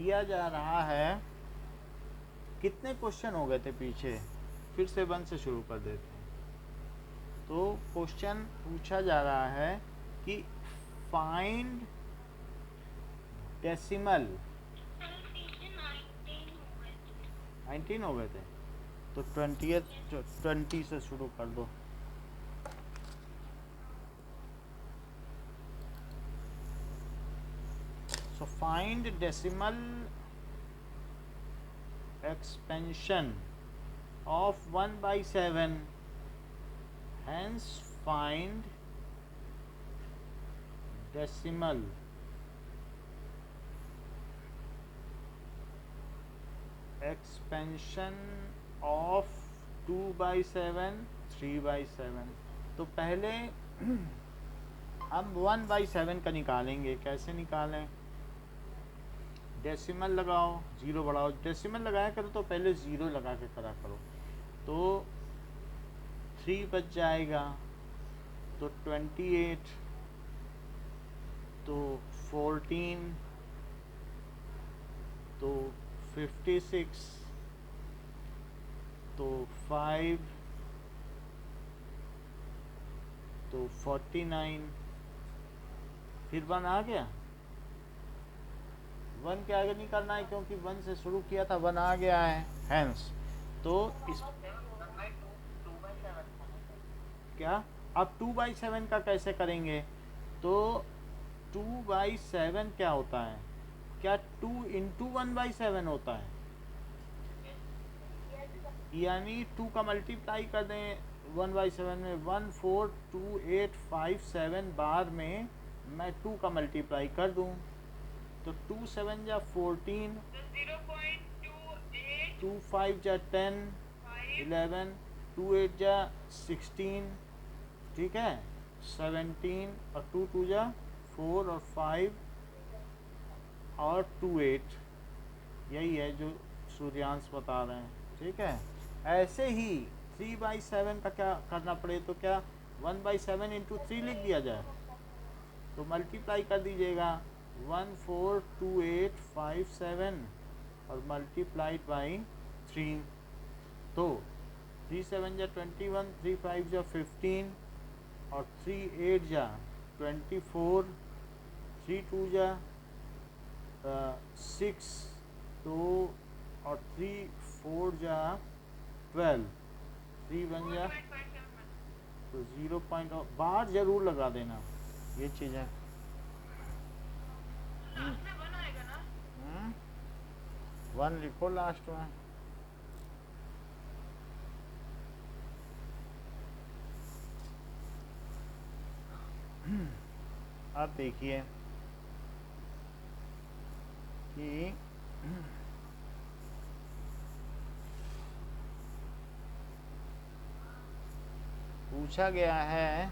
दिया जा रहा है, कितने क्वेश्चन हो गए थे पीछे, फिर से 1 से शुरू कर देते हैं। तो क्वेश्चन पूछा जा रहा है कि फाइंड डेसिमल, 19 हो गए थे, तो 20 से शुरू कर दो। So find decimal expansion of 1/7, hence find decimal expansion of 2/7, 3/7। तो पहले हम 1/7 का निकालेंगे। कैसे निकालें? डेसिमल लगाओ, ज़ीरो बढ़ाओ। डेसिमल लगाया करो तो पहले ज़ीरो लगा के करा करो। तो 3 बच जाएगा, तो 28, तो 14, तो 56, तो 5, तो 49, फिर 1 आ गया। 1 के आगे नहीं करना है क्योंकि 1 से शुरू किया था, 1 आ गया है, हैंस। तो इस क्या अब 2/7 का कैसे करेंगे? तो 2/7 क्या होता है? क्या 2 इंटू 1/7 होता है? यानी 2 का मल्टीप्लाई कर दें 1/7 में, 1 4 2 8 5 7 बार में मैं 2 का मल्टीप्लाई कर दूं, तो 2 7 जा 14, 2 5 जा 10, 11, 2 8 जा 16, ठीक है, 17, और 2 2 जा 4, और 5 और 2 8। यही है जो सूर्यांश बता रहे हैं, ठीक है। ऐसे ही 3/7 का क्या करना पड़े, तो क्या 1/7 इंटू 3 लिख दिया जाए, तो मल्टीप्लाई कर दीजिएगा 1 4 2 8 5 7 और मल्टीप्लाइड बाई 3। तो 3 7 जा 21, 3 5 जा 15, और 3 8 जा 24, 3 2 जा 6, तो और 3 4 जा 12, 3 1 जा, तो 0 पॉइंट बार जरूर लगा देना, ये चीज़ है। 1 लिखो लास्ट में। अब देखिए कि पूछा गया है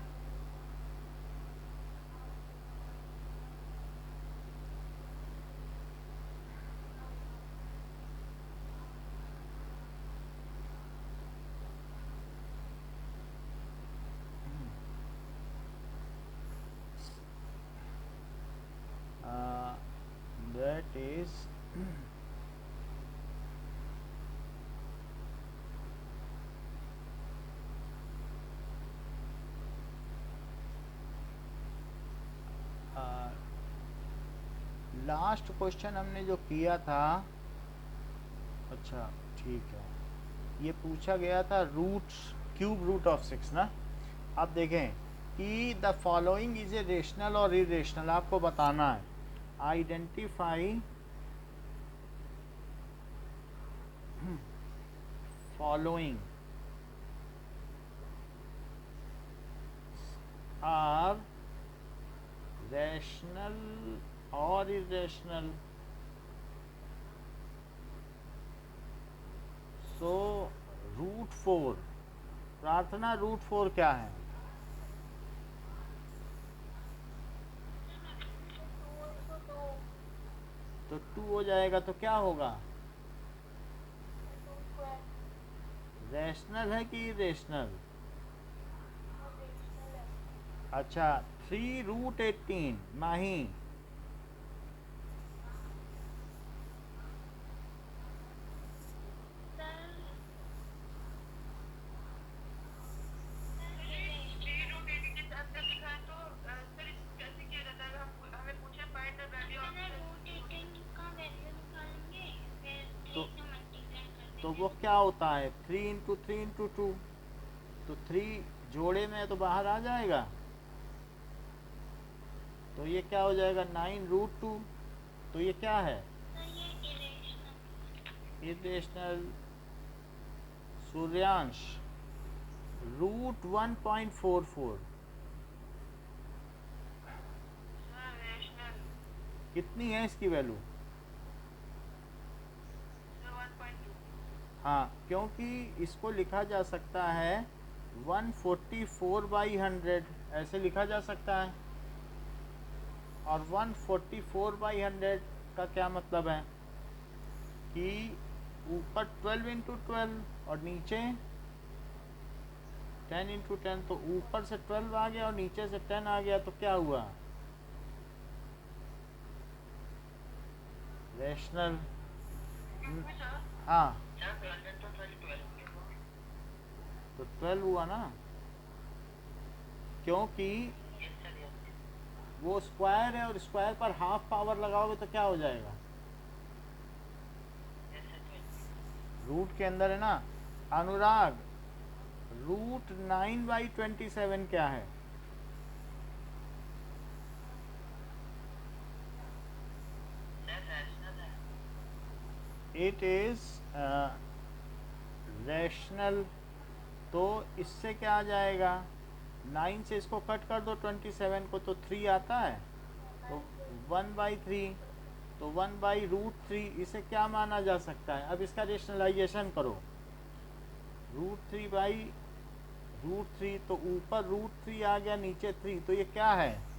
that is लास्ट क्वेश्चन हमने जो किया था, अच्छा ठीक है, ये पूछा गया था क्यूब रूट ऑफ 6 ना। अब देखें कि the following is a rational और इरेशनल, आपको बताना है। आइडेंटिफाई फॉलोइंग आर रैशनल और इरेशनल। सो √4, प्रार्थना √4 क्या है? तो 2 हो जाएगा, तो क्या होगा? रैशनल है कि इरेशनल? अच्छा 3 √18 माही, तो वो क्या होता है 3 × 3 × 2, तो 3 जोड़े में तो बाहर आ जाएगा, तो ये क्या हो जाएगा 9√2। तो ये क्या है इरेशनल सूर्यांश √1.44। कितनी है इसकी वैल्यू? हाँ, क्योंकि इसको लिखा जा सकता है 144/100, ऐसे लिखा जा सकता है। और 144/100 का क्या मतलब है कि ऊपर 12 × 12 और नीचे 10 × 10, तो ऊपर से 12 आ गया और नीचे से 10 आ गया, तो क्या हुआ रैशनल। हाँ, तो 12 हुआ ना, क्योंकि वो स्क्वायर है और स्क्वायर पर हाफ पावर लगाओगे तो क्या हो जाएगा, रूट के अंदर है ना। अनुराग, √9/27 क्या है? It is rational. तो इससे क्या आ जाएगा, 9 से इसको कट कर दो 27 को, तो 3 आता है, तो 1/3, तो 1/√3 इसे क्या माना जा सकता है? अब इसका रेशनलाइजेशन करो, √3/√3, तो ऊपर √3 आ गया, नीचे 3, तो ये क्या है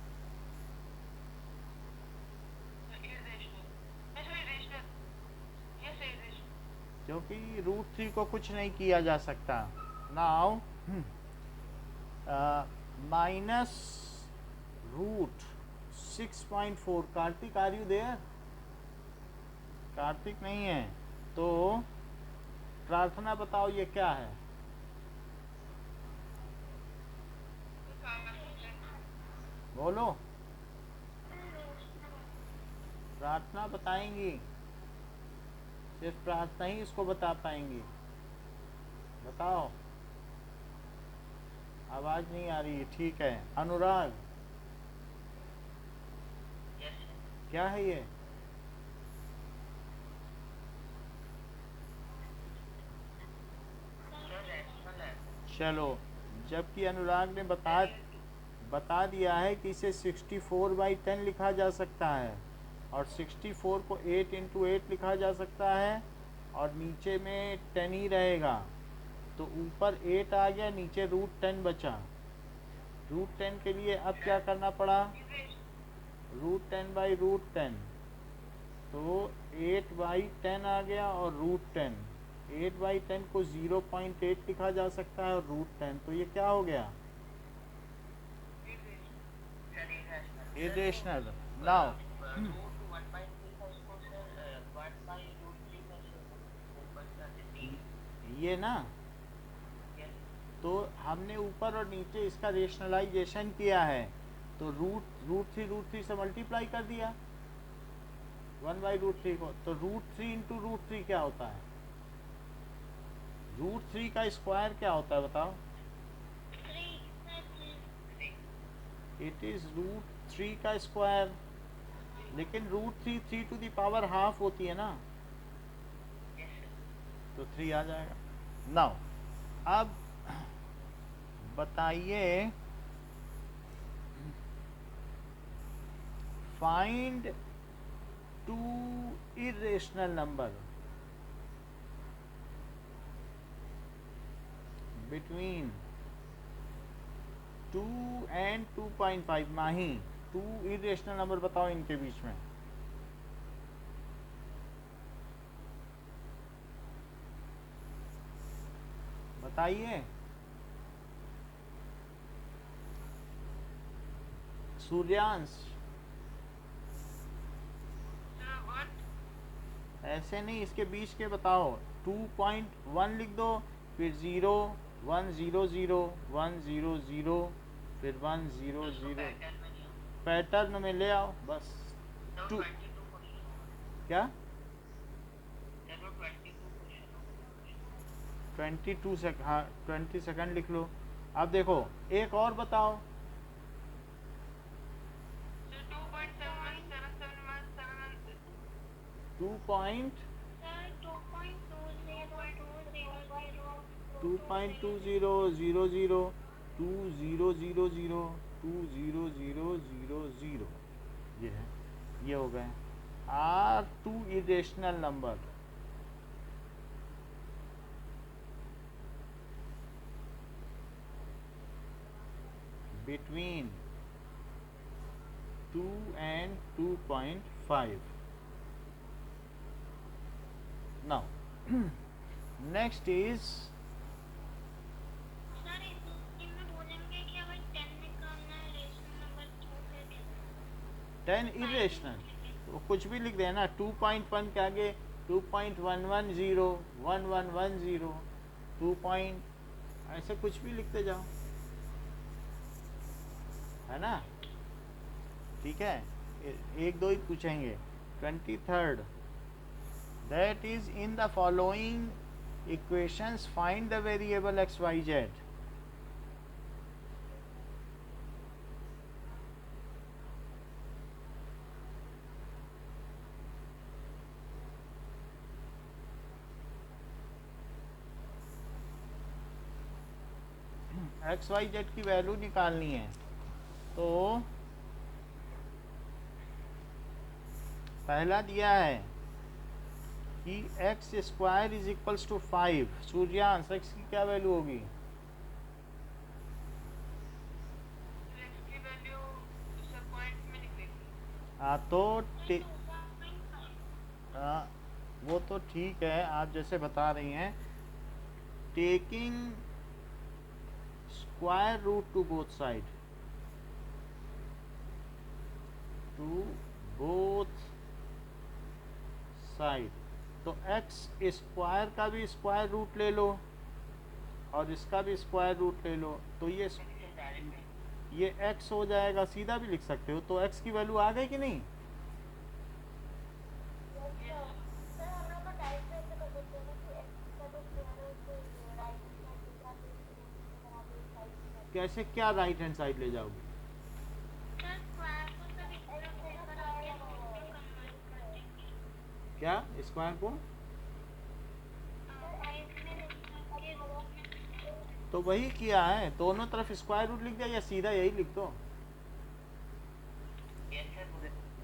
क्योंकि √3 को कुछ नहीं किया जा सकता। Now minus √6.4। Kartik, are you there? Kartik नहीं है, तो प्रार्थना बताओ ये क्या है? बोलो, प्रार्थना बताएंगी, सिर्फ प्रार्थना ही इसको बता पाएंगी। बताओ, आवाज नहीं आ रही है, ठीक है। अनुराग, क्या है ये? चलो, जबकि अनुराग ने बता दिया है कि इसे 64/10 लिखा जा सकता है, और 64 को 8 × 8 लिखा जा सकता है, और नीचे में 10 ही रहेगा, तो ऊपर 8 आ गया, नीचे √10 बचा। √10 के लिए अब क्या करना पड़ा, √10/√10, तो 8/10 आ गया, और √10, 8/10 को 0.8 लिखा जा सकता है, और √10, तो ये क्या हो गया इरेशनल। नाउ ये ना, तो हमने ऊपर और नीचे इसका रेशनलाइजेशन किया है, तो √3 से मल्टीप्लाई कर दिया 1/√3 को, तो √3 × √3 क्या होता है? √3 का स्क्वायर क्या होता है बताओ? इट इज √3 का स्क्वायर, लेकिन √3 3⁻½ होती है ना, तो 3 आ जाएगा। नाउ अब बताइए, find 2 irrational number between 2 and 2.5। Mahi, 2 irrational number बताओ इनके बीच में। बताइए, सूर्यांश, ऐसे नहीं, इसके बीच के बताओ। 2.1 लिख दो, फिर 0 1 0 0 1 0 0, फिर 1 0 0, पैटर्न में ले आओ बस। 2 क्या 22 सेकंड, हाँ 20 सेकंड लिख लो। अब देखो एक और बताओ। 2 पॉइंट 2.2000 2000 ये है, ये हो गए। Are two irrational number, between 2 and 2.5. Now next is sir इनमें बोलेंगे कि अगर 10 निकालना है रेशनल नंबर तो फिर 10 इरेशनल, तो कुछ भी लिख देना। 2.1 के आगे 2.110 1110 2 पॉइंट, ऐसे कुछ भी लिखते जाओ, है ना। ठीक है, एक दो ही पूछेंगे। 23rd, that is in the following equations find the variable x y z। X Y Z की वैल्यू निकालनी है, तो पहला दिया है कि X square is equals to 5। Suryansh X की क्या वैल्यू होगी? हाँ तो वो तो ठीक है, आप जैसे बता रही हैं, taking square root to both side, to both side, तो एक्स स्क्वायर का भी स्क्वायर रूट ले लो और इसका भी स्क्वायर रूट ले लो, तो ये एक्स हो जाएगा। सीधा भी लिख सकते हो। तो एक्स की वैल्यू आ गई कि नहीं? कैसे, क्या राइट हैंड साइड ले जाओगे? क्या स्क्वायर को? तो वही किया है, दोनों तरफ स्क्वायर रूट लिख दिया, या सीधा यही लिख दो।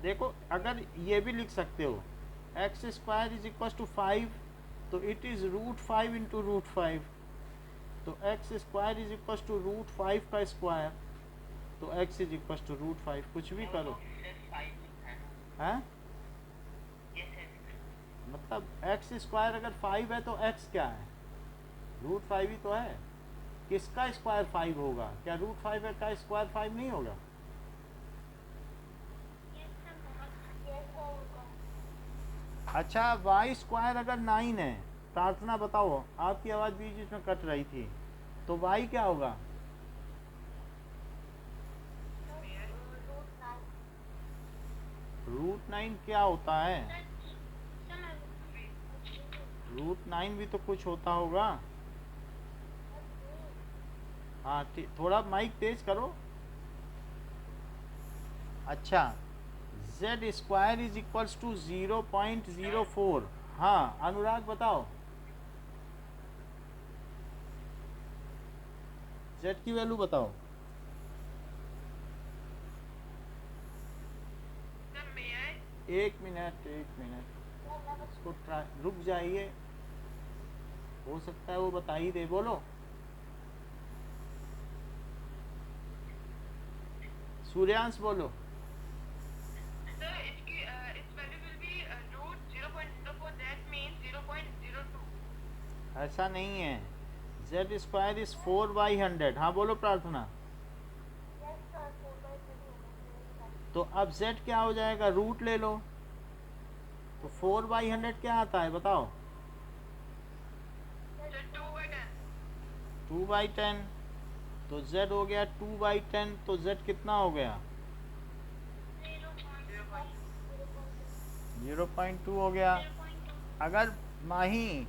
देखो अगर ये भी लिख सकते हो, X square is equal to 5, तो इट इज √5 इंटू √5, तो X square is equal to √5 का स्क्वायर, तो एक्स इज इक्वल टू √5, कुछ भी करो। हैं? मतलब एक्स स्क्वायर अगर 5 है तो एक्स क्या है? √5 ही तो है। किसका स्क्वायर 5 होगा? क्या √5 का स्क्वायर 5 नहीं होगा? अच्छा, वाई स्क्वायर अगर 9 है, प्रार्थना बताओ, आपकी आवाज़ बीच बीच में कट रही थी, तो वाई क्या होगा? √9 क्या होता है? √9 भी तो कुछ होता होगा। हाँ, थोड़ा माइक तेज करो। अच्छा, Z square is equals to 0.04। हाँ अनुराग बताओ, जेड की वैल्यू बताओ। एक मिनट इसको रुक जाइए, हो सकता है वो बता ही दे। बोलो सूर्यांश, बोलो। ऐसा नहीं है, जेड स्क्वायर इज 4/100। हाँ बोलो प्रार्थना। तो अब जेड क्या हो जाएगा? रूट ले लो, तो 4/100 क्या आता है बताओ? 2/10। तो z हो गया 2/10, तो z कितना हो गया? 0.2 हो गया। अगर माही,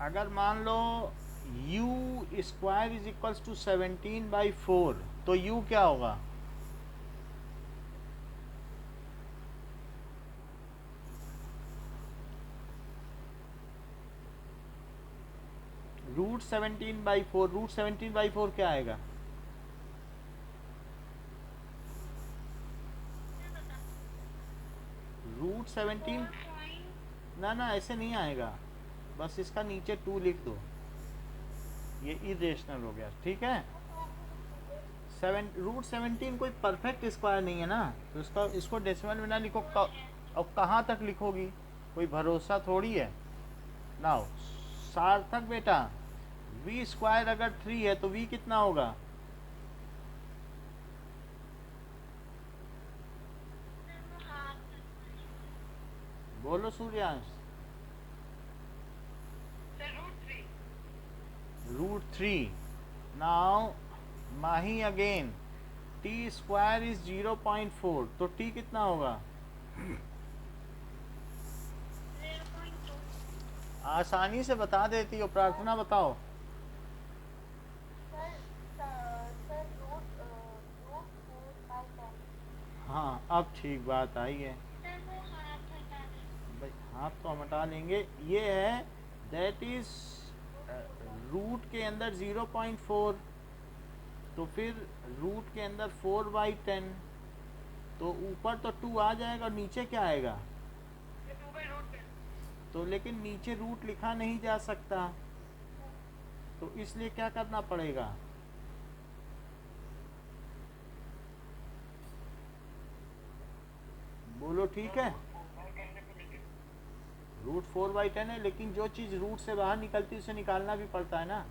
अगर मान लो u square is equals to 17/4, तो u क्या होगा? √17/4, √17/4 क्या आएगा? √17, ना ना ऐसे नहीं आएगा, बस इसका नीचे 2 लिख दो, ये इरेशनल हो गया, ठीक है। √17 कोई परफेक्ट स्क्वायर नहीं है ना, तो इसको डेसिमल में ना लिखो। अब कहाँ तक लिखोगी, कोई भरोसा थोड़ी है। नाउ सार्थक बेटा, v स्क्वायर अगर 3 है तो v कितना होगा? बोलो Suryansh. √3। Now Mahi again, t square is 0.4, तो t कितना होगा? 0.2। आसानी से बता देती हो, प्रार्थना बताओ। हाँ अब ठीक बात आई है सर वो हाथ हटा दे। भाई, हाथ तो हम हटा लेंगे। ये है दैट इज रूट के अंदर 0.4, तो फिर रूट के अंदर 4/10, तो ऊपर तो 2 आ जाएगा और नीचे क्या आएगा? तो लेकिन नीचे रूट लिखा नहीं जा सकता, तो इसलिए क्या करना पड़ेगा? बोलो ठीक है। √4/10 है, लेकिन जो चीज़ रूट से बाहर निकलती है उसे निकालना भी पड़ता है ना।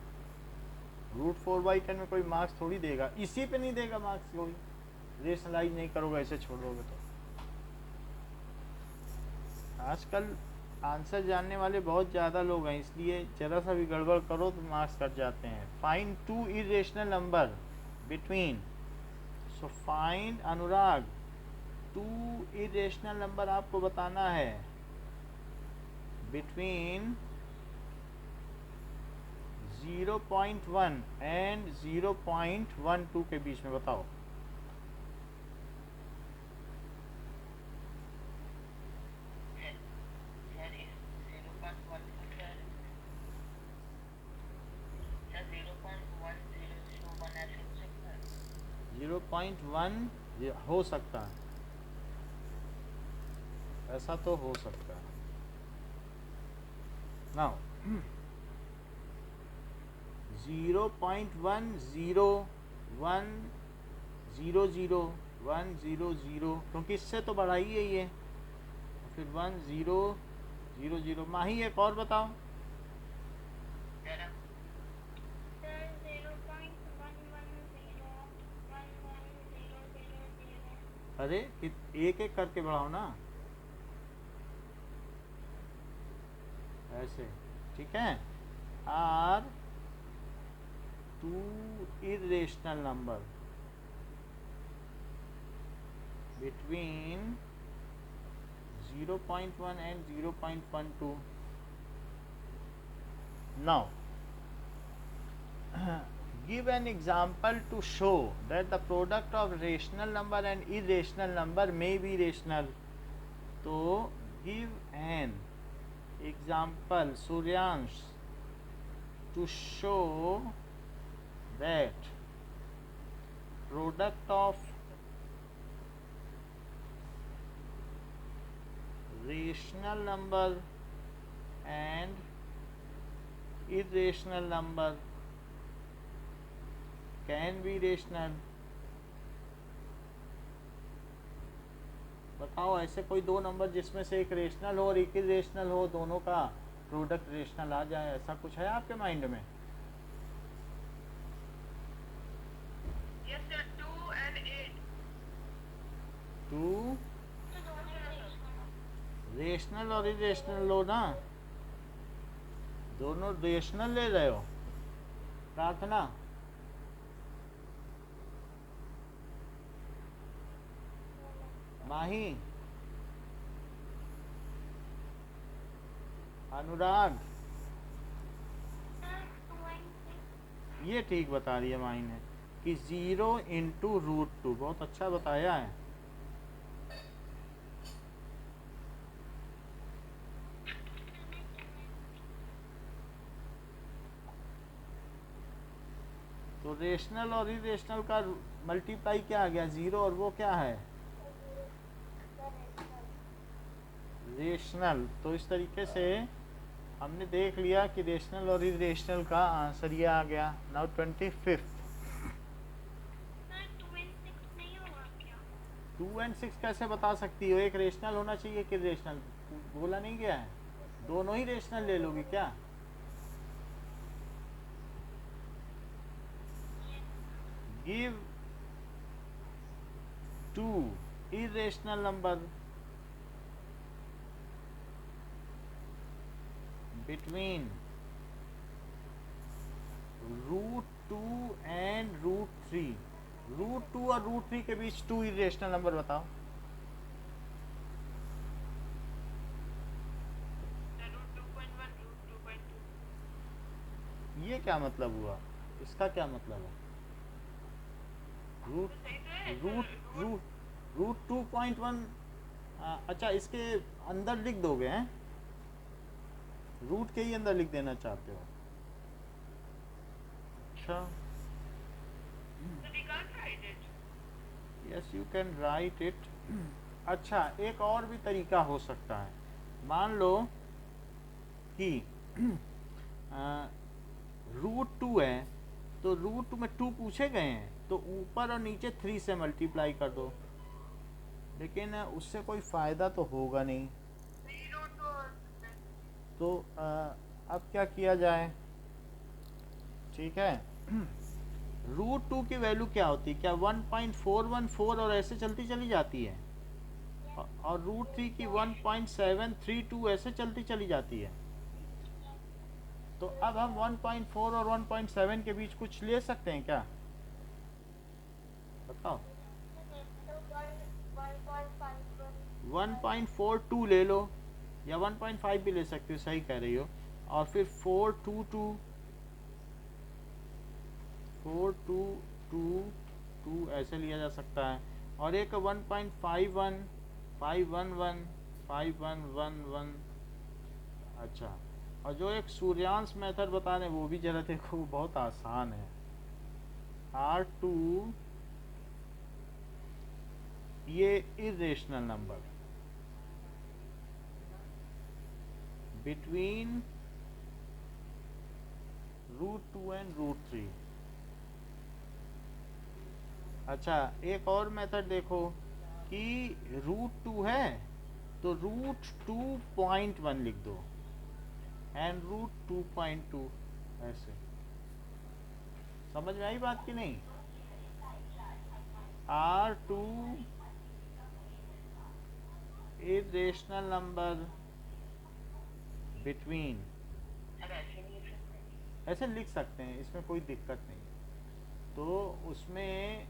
√4/10 में कोई मार्क्स थोड़ी देगा, इसी पे नहीं देगा मार्क्स, कोई रेशनलाइज नहीं करोगे, ऐसे छोड़ दोगे तो। आजकल आंसर जानने वाले बहुत ज़्यादा लोग हैं, इसलिए ज़रा सा भी गड़बड़ करो तो मार्क्स कट जाते हैं। Find 2 irrational number between, so find Anurag 2 irrational number आपको बताना है बिटवीन 0.1 एंड 0.12 के बीच में, बताओ। जीरो पॉइंट वन हो सकता है, ऐसा तो हो सकता है। नाउ 0.10100 क्योंकि इससे तो बढ़ा ही है ये, फिर 1000। माही एक और बताओ। सर 0.110110000। अरे एक एक करके बढ़ाओ ना, ऐसे, ठीक है। Are 2 irrational number between 0.1 and 0.12. Now give an example to show that the product of rational number and irrational number may be rational. तो give an example, Suryansh, to show that product of rational number and irrational number can be rational. बताओ ऐसे कोई दो number जिसमें से एक rational हो और एक इरेशनल हो, दोनों का प्रोडक्ट रेशनल आ जाए, ऐसा कुछ है आपके माइंड में? Yes, sir. 2 and 8. 2 रेशनल और इरेशनल लो ना, दोनों रेशनल ले रहे हो। प्रार्थना, माही, अनुराग, ये ठीक बता रही है माई ने कि 0 इंटू रूट 2, बहुत अच्छा बताया है। तो रेशनल और इरेशनल का मल्टीप्लाई क्या आ गया, 0, और वो क्या है रेशनल। तो इस तरीके से हमने देख लिया कि रेशनल और इरेशनल का आंसर ये आ गया। Now 25th। सर 2 and 6 नहीं होगा क्या? 2 and 6 कैसे बता सकती हो, एक रेशनल होना चाहिए कि रेशनल, बोला नहीं गया है, दोनों ही रेशनल ले लोगी क्या? Give 2 irrational number between √2 and √3। √2 और √3 के बीच 2 irrational नंबर बताओ। रूट 2.1 रूट 2.2 ये क्या मतलब हुआ, इसका क्या मतलब है? रूट सही तो है रूट रूट रूट 2.1, अच्छा इसके अंदर लिख दोगे हैं, रूट के ही अंदर लिख देना चाहते हो? अच्छा, So we can't write it. Yes you can write it. अच्छा, एक और भी तरीका हो सकता है। मान लो कि √2 है, तो √2 में 2 पूछे गए हैं, तो ऊपर और नीचे 3 से मल्टीप्लाई कर दो, लेकिन उससे कोई फ़ायदा तो होगा नहीं। 3 तो अब क्या किया जाए, ठीक है। √2 की वैल्यू क्या होती है, क्या 1.414 और ऐसे चलती चली जाती है, और √3 की 1.732 ऐसे चलती चली जाती है। तो अब हम 1.4 और 1.7 के बीच कुछ ले सकते हैं क्या, बताओ? 1.42 ले लो, या 1.5 भी ले सकते हो, सही कह रही हो। और फिर 422 ऐसे लिया जा सकता है, और एक 1.51 511 5111। अच्छा, और जो एक सूर्यांश मेथड बता रहे हैं वो भी जरा देखो, बहुत आसान है। R2 ये इरेशनल नंबर बिटवीन √2 एंड √3। अच्छा, एक और मेथड देखो कि √2 है तो √2.1 लिख दो एंड √2.2, ऐसे। समझ में आई बात कि नहीं? R2 irrational number between, ऐसे लिख सकते हैं, इसमें कोई दिक्कत नहीं। तो उसमें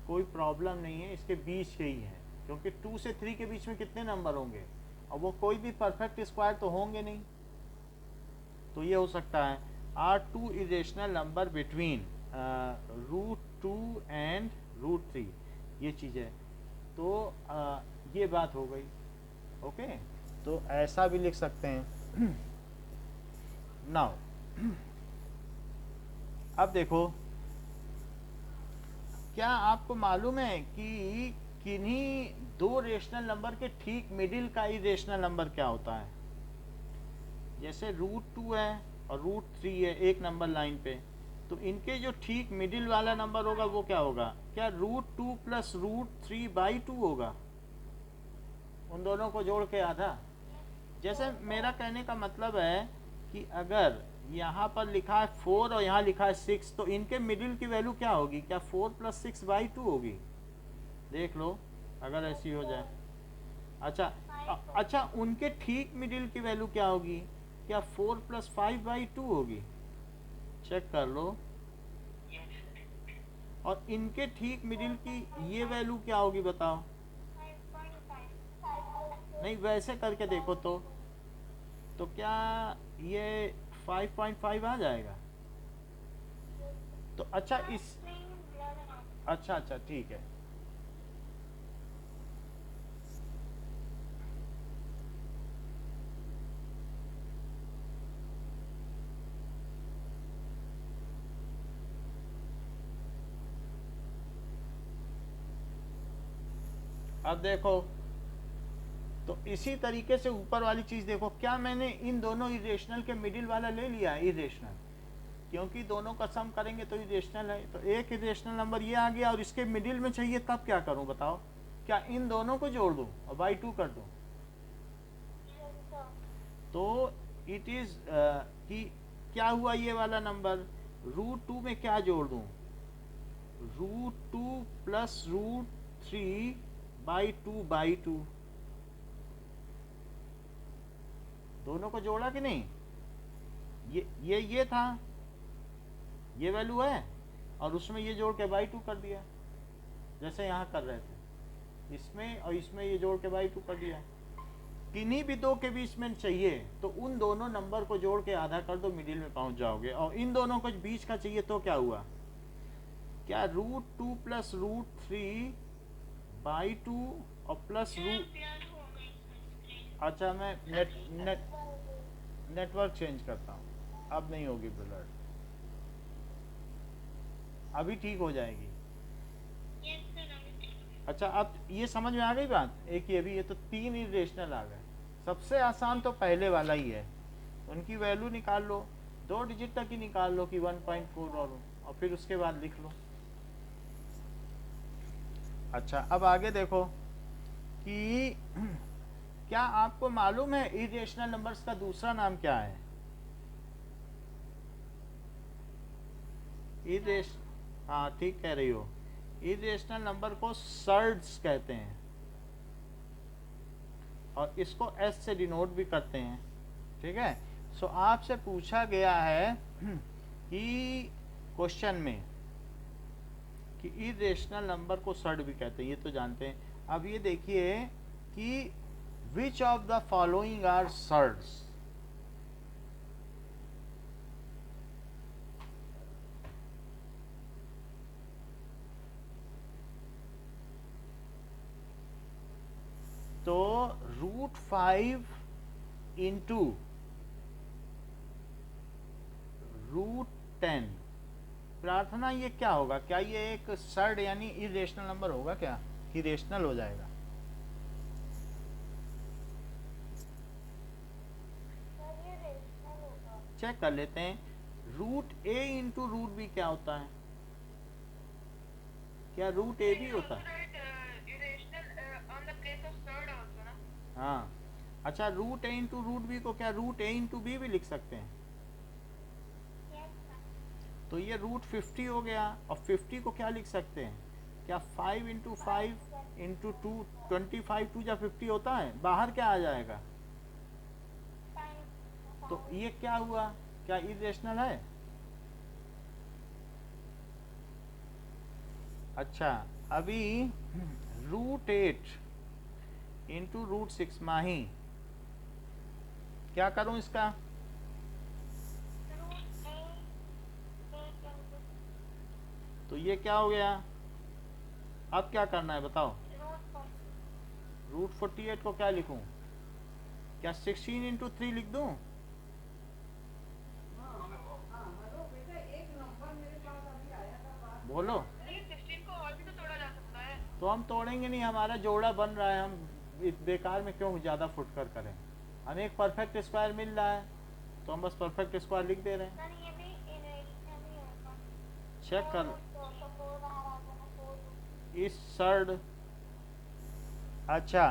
कोई प्रॉब्लम नहीं है, इसके बीच के ही है, क्योंकि 2 से 3 के बीच में कितने नंबर होंगे, और वो कोई भी परफेक्ट स्क्वायर तो होंगे नहीं। तो ये हो सकता है R2 irrational number between √2 and √3, ये चीज़ है। तो ये बात हो गई, ओके। तो ऐसा भी लिख सकते हैं। नाउ अब देखो, क्या आपको मालूम है कि किन्हीं दो रेशनल नंबर के ठीक मिडिल का इरेशनल नंबर क्या होता है? जैसे √2 है और √3 है एक नंबर लाइन पे, तो इनके जो ठीक मिडिल वाला नंबर होगा वो क्या होगा? क्या √2 प्लस √3/2 होगा? उन दोनों को जोड़ के आधा। जैसे मेरा कहने का मतलब है कि अगर यहाँ पर लिखा है 4 और यहाँ लिखा है 6, तो इनके मिडिल की वैल्यू क्या होगी? क्या 4 + 6/2 होगी? देख लो अगर ऐसी हो जाए। अच्छा, उनके ठीक मिडिल की वैल्यू क्या होगी? क्या 4 + 5/2 होगी? चेक कर लो। और इनके ठीक मिडिल की ये वैल्यू क्या होगी बताओ? नहीं, वैसे करके देखो तो क्या ये 5.5 आ जाएगा? तो अच्छा इस अच्छा अच्छा ठीक है। अब देखो, तो इसी तरीके से ऊपर वाली चीज देखो, क्या मैंने इन दोनों इरेशनल के मिडिल वाला ले लिया है इरेशनल, क्योंकि दोनों का सम करेंगे तो इरेशनल है। तो एक इरेशनल नंबर ये आ गया और इसके मिडिल में चाहिए, तब क्या करूं बताओ? क्या इन दोनों को जोड़ दूं और बाई 2 कर दूं? तो इट इज कि क्या हुआ ये वाला नंबर, √2 में क्या जोड़ दूं? √2 प्लस √3 बाई 2 दोनों को जोड़ा कि नहीं? ये था, ये वैल्यू है, और उसमें ये जोड़ के बाई 2 कर दिया, जैसे यहाँ कर रहे थे, इसमें और इसमें ये जोड़ के बाई 2 कर दिया। किन्हीं भी दो के बीच में चाहिए तो उन दोनों नंबर को जोड़ के आधा कर दो, मिडिल में पहुंच जाओगे। और इन दोनों को बीच का चाहिए तो क्या हुआ, क्या √2 प्लस √3 बाई 2 और प्लस अच्छा मैं नेटवर्क चेंज करता हूँ, अब नहीं होगी ब्लर, अभी ठीक हो जाएगी। अच्छा अब ये समझ में आ गई बात, एक ये भी, ये तो 3 इरेशनल आ गए। सबसे आसान तो पहले वाला ही है, उनकी वैल्यू निकाल लो, 2 डिजिट तक ही निकाल लो कि 1.4 और फिर उसके बाद लिख लो। अच्छा अब आगे देखो कि क्या आपको मालूम है इरेशनल नंबर्स का दूसरा नाम क्या है? हाँ ठीक कह रही हो, इरेशनल नंबर को सर्ड्स कहते हैं, और इसको एस से डिनोट भी करते हैं, ठीक है। सो आपसे पूछा गया है कि क्वेश्चन में कि इरेशनल नंबर को सर्ड भी कहते हैं, ये तो जानते हैं। अब ये देखिए कि which of the following are surds? तो √5 इंटू √10, प्रार्थना ये क्या होगा? क्या ये एक सर्ड यानी इरेशनल नंबर होगा क्या, कि रेशनल हो जाएगा? चेक कर लेते हैं। √a इंटू √b क्या होता है? क्या √a भी होता है? हाँ अच्छा, √a इंटू √b को क्या √a इंटू b भी लिख सकते हैं? तो ये √50 हो गया, और 50 को क्या लिख सकते हैं? क्या 5 इंटू 5 इंटू 2, 25 2 या 50 होता है, बाहर क्या आ जाएगा? तो ये क्या हुआ, क्या इरेशनल है? अच्छा अभी √8 इंटू √6 माही, क्या करूं इसका? तो ये क्या हो गया, अब क्या करना है बताओ? √48 को क्या लिखूं? क्या 16 इंटू 3 लिख दूं? बोलो। 16 को और भी तो तोड़ा जा सकता है। तो हम तोड़ेंगे नहीं, हमारा जोड़ा बन रहा है, हम बेकार में क्यों ज़्यादा फुटकर करें? हमें एक परफेक्ट स्क्वायर मिल रहा है, तो हम बस परफेक्ट स्क्वायर लिख दे रहे हैं। चेक कर इस सर्ड। अच्छा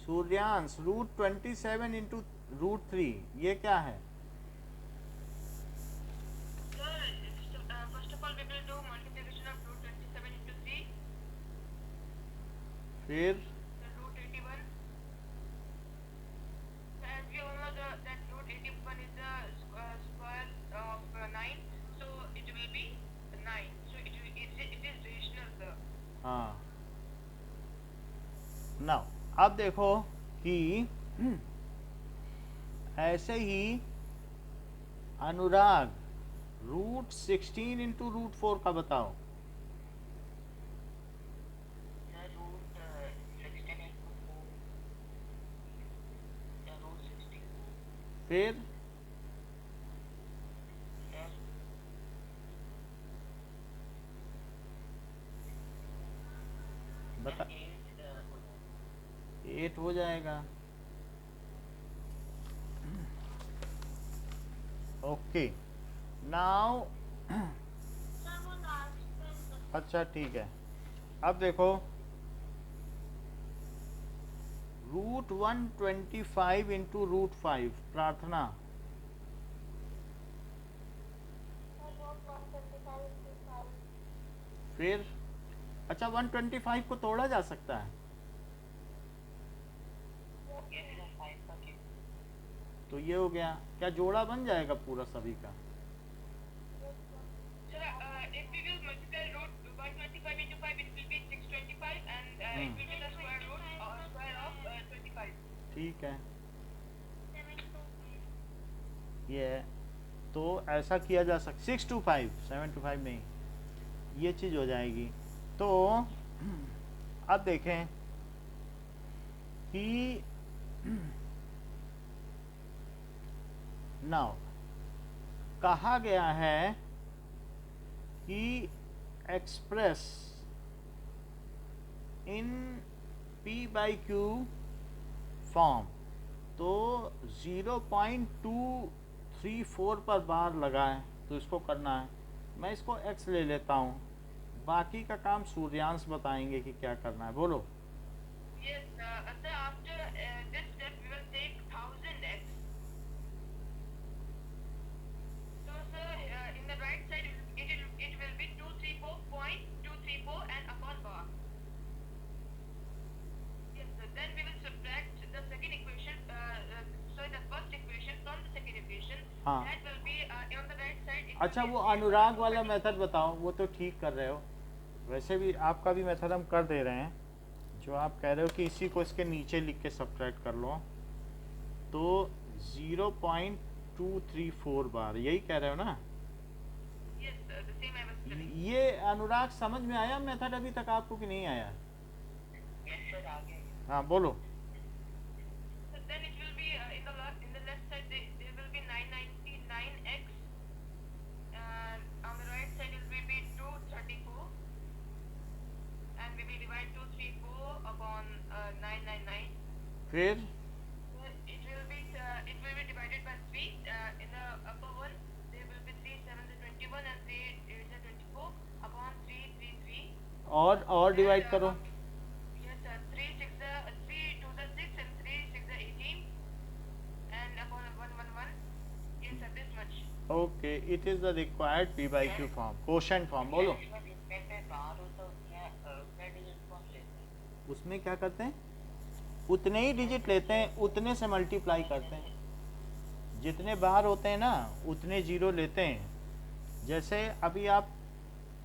सूर्यांश, √27 इंटू √3 ये क्या है? First of all, we will do multiplication of √27 into 3. फिर √81. As we all know that √81 is the square of 9, so it will be 9. So it is rational, sir. हाँ नाउ अब देखो कि ऐसे ही अनुराग रूट 16 इंटू रूट 4 का बताओ। The root 16 into 4. The root 16. फिर The बता 8 8 हो जाएगा। ओके नाउ सर वो लास्ट में अच्छा ठीक है, अब देखो रूट 125 इंटू रूट 5 प्रार्थना। फिर अच्छा 125 को तोड़ा जा सकता है, yes, the 5 का cube. तो ये हो गया, क्या जोड़ा बन जाएगा पूरा सभी का? Sir, if we will multiply root 125 into 5, it will be 625, and it will be the square root or square of 25. ठीक है, 7 to 5 ये है। तो ऐसा किया जा सकता 6 to 5 7 to 5 नहीं, ये चीज़ हो जाएगी। तो अब देखें कि नाउ कहा गया है कि express in P by Q form, तो 0.234 पर बार लगाएं, तो इसको करना है। मैं इसको x ले लेता हूँ, बाकी का काम सूर्यांश बताएंगे कि क्या करना है, बोलो। Yes, sir, after this step, we will take 1000x. So, sir, in the right side, it will be 234.234 and upon bar. Yes, sir. Then we will subtract the second equation, the first equation from the second equation. हाँ। That will be on the right side. It will अच्छा be वो अनुराग वाला method बताओ, वो तो ठीक कर रहे हो, वैसे भी आपका भी मेथड हम कर दे रहे हैं। जो आप कह रहे हो कि इसी को इसके नीचे लिख के सब्ट्रैक्ट कर लो, तो 0.234 बार, यही कह रहे हो ना? Yes, sir, the same I was telling. ये अनुराग समझ में आया मेथड अभी तक आपको कि नहीं आया? Yes, sir, आगे. हाँ बोलो। So then it will be in the left side there will be 999x, and on the right side it will be 234, and we will divide 234 upon 999. फिर It will be divided by 3. In the upper one there will be 3 7 21 and 3 8 24 upon 333. और divide करो। Yes, sir. 3 2 6 and 3 6 18, and upon 111. Yes, sir, this much. Okay, it is the required P by Q form, quotient form, बोलो। उसमें क्या करते हैं? उतने ही digit लेते हैं, उतने से मल्टीप्लाई करते हैं। जितने बाहर होते हैं ना उतने जीरो लेते हैं। जैसे अभी आप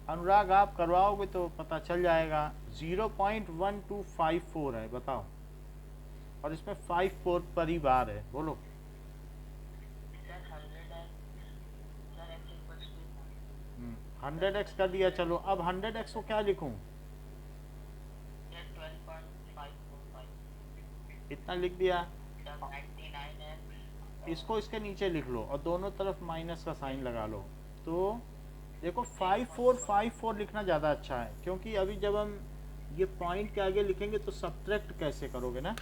अनुराग आप करवाओगे तो पता चल जाएगा, 0.1254 है, बताओ, और इसमें 54 पर ही बार है, बोलो। 100x कर दिया, चलो अब 100x को क्या लिखूं? इतना लिख दिया, इसको इसके नीचे लिख लो और दोनों तरफ माइनस का साइन लगा लो। तो देखो 5454 लिखना ज़्यादा अच्छा है, क्योंकि अभी जब हम ये पॉइंट के आगे लिखेंगे तो सब्ट्रैक्ट कैसे करोगे ना,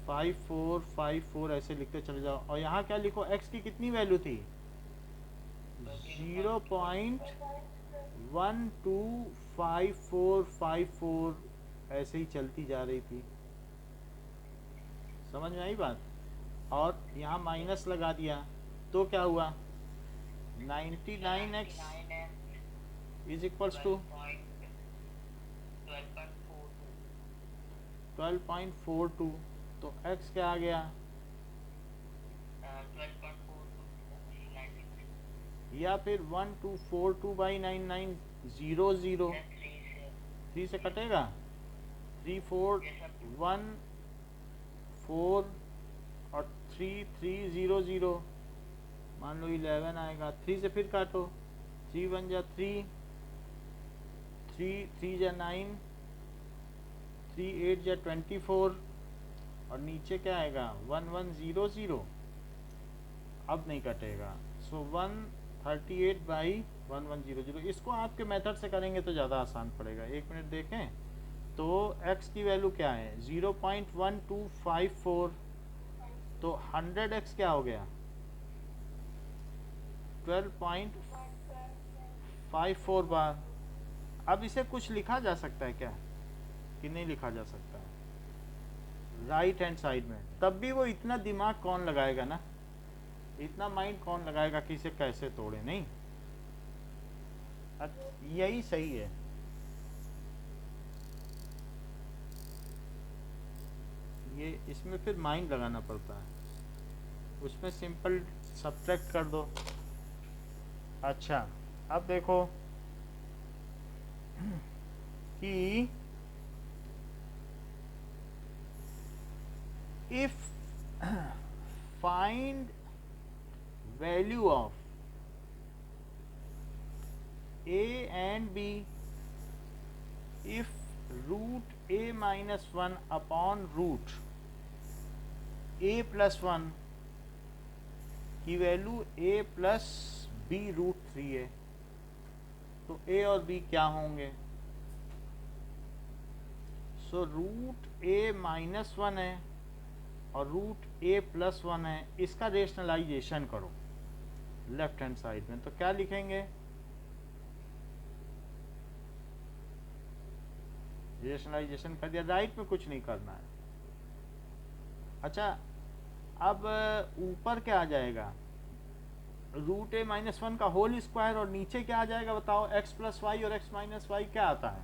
5454 ऐसे लिखते चले जाओ। और यहाँ क्या लिखो, x की कितनी वैल्यू थी? 0.125454 ऐसे ही चलती जा रही थी, समझ में आई बात? और यहाँ माइनस लगा दिया तो क्या हुआ, 99x इज इक्वल्स टू 12.42, तो x क्या आ गया, या फिर 1242/9900, 3 से कटेगा, 3 4 1 4 और 3 3 0 0, मान लो 11 आएगा, 3 से फिर काटो, 3 1 जा 3, 3 3 जा 9, 3 8 जा 24, और नीचे क्या आएगा 1 1 0 0, अब नहीं कटेगा। सो 138/1100। इसको आपके मेथड से करेंगे तो ज़्यादा आसान पड़ेगा। एक मिनट देखें तो x की वैल्यू क्या है 0.1254, तो 100x क्या हो गया 12.54 बार। अब इसे कुछ लिखा जा सकता है क्या कि नहीं लिखा जा सकता है राइट हैंड साइड में? तब भी वो इतना दिमाग कौन लगाएगा ना, इतना माइंड कौन लगाएगा कि इसे कैसे तोड़े, नहीं? यही सही है। ये इसमें फिर माइंड लगाना पड़ता है, उसमें सिंपल सब्ट्रैक्ट कर दो। अच्छा अब देखो कि if find value of a and b if root a minus 1 upon root a plus 1 की value a plus b root 3 है, तो a और b क्या होंगे? सो रूट a माइनस 1 है और रूट a प्लस 1 है, इसका रेशनलाइजेशन करो लेफ्ट हैंड साइड में, तो क्या लिखेंगे? रेशनलाइजेशन कर दिया, राइट में कुछ नहीं करना है। अच्छा अब ऊपर क्या आ जाएगा रूट a माइनस 1 का होल स्क्वायर, और नीचे क्या आ जाएगा बताओ x प्लस वाई, और x माइनस वाई क्या आता है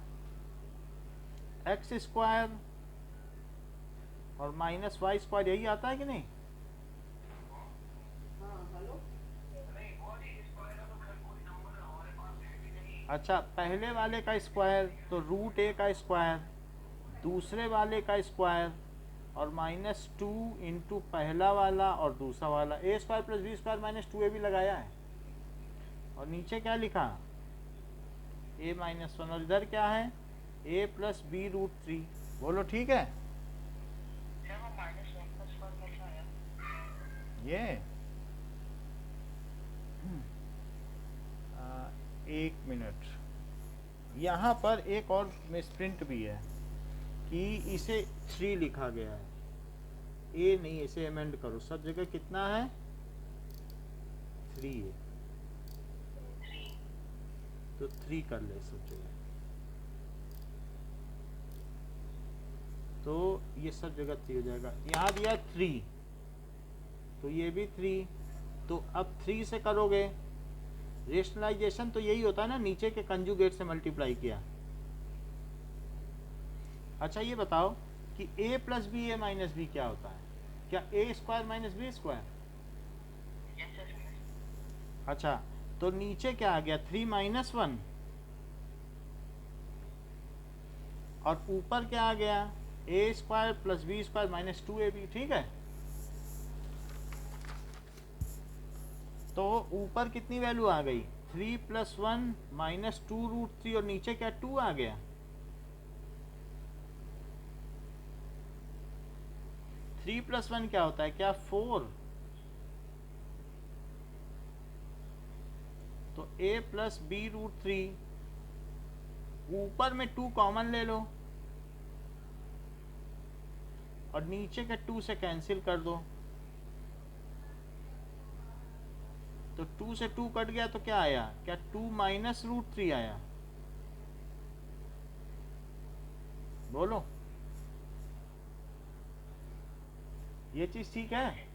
x स्क्वायर और माइनस वाई स्क्वायर, यही आता है कि नहीं? अच्छा पहले वाले का स्क्वायर तो रूट a का स्क्वायर, दूसरे वाले का स्क्वायर और माइनस 2 इंटू पहला वाला और दूसरा वाला, a square plus B square minus 2a भी लगाया है, और नीचे क्या लिखा a माइनस 1, और इधर क्या है a प्लस बी रूट 3। बोलो ठीक है? ये एक मिनट, यहाँ पर एक और मिसप्रिंट भी है कि इसे 3 लिखा गया है, ए नहीं, इसे अमेंड करो, सब जगह कितना है 3 है, तो 3 कर ले सब जगह, तो ये सब जगह 3 हो जाएगा। यहाँ दिया 3 तो ये भी 3, तो अब 3 से करोगे रेशनलाइजेशन, तो यही होता है ना, नीचे के कंजुगेट से मल्टीप्लाई किया। अच्छा ये बताओ कि a plus B A minus B क्या होता है? क्या a square minus B square? अच्छा तो नीचे क्या आ गया 3 माइनस 1, और ऊपर क्या आ गया a square plus B square minus 2ab, ठीक है? तो ऊपर कितनी वैल्यू आ गई 3 प्लस 1 माइनस 2 रूट 3, और नीचे क्या 2 आ गया। थ्री प्लस 1 क्या होता है, क्या 4, तो a प्लस बी रूट 3, ऊपर में 2 कॉमन ले लो और नीचे के 2 से कैंसिल कर दो, तो 2 से 2 कट गया, तो क्या आया, क्या 2 माइनस रूट 3 आया? बोलो ये चीज ठीक है?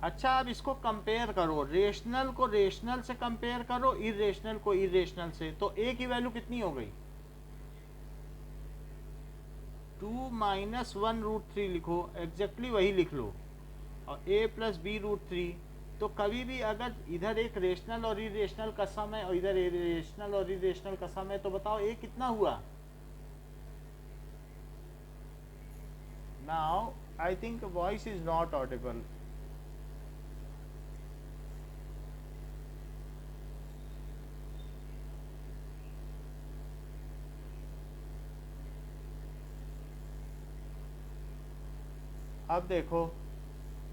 अच्छा अब इसको कंपेयर करो, रेशनल को रेशनल से कंपेयर करो, इरेशनल को इरेशनल से, तो a की वैल्यू कितनी हो गई 2 माइनस 1 रूट 3 लिखो, एग्जैक्टली वही लिख लो, और a प्लस बी रूट 3। तो कभी भी अगर इधर एक रेशनल और इरेशनल का सम है और इधर रेशनल और इरेशनल का सम है, तो बताओ a कितना हुआ? Now I think voice is not Audible. अब देखो,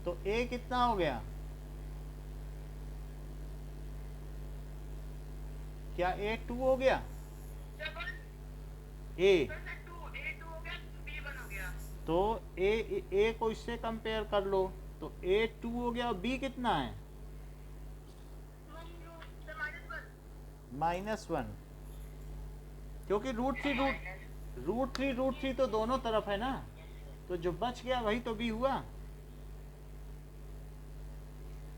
तो a कितना हो गया? क्या a 2 हो गया? a A2 हो गया, B1 हो गया। तो a को इससे कंपेयर कर लो, तो a 2 हो गया और b कितना है? -1, क्योंकि रूट थ्री तो दोनों तरफ है ना, तो जो बच गया वही तो b हुआ।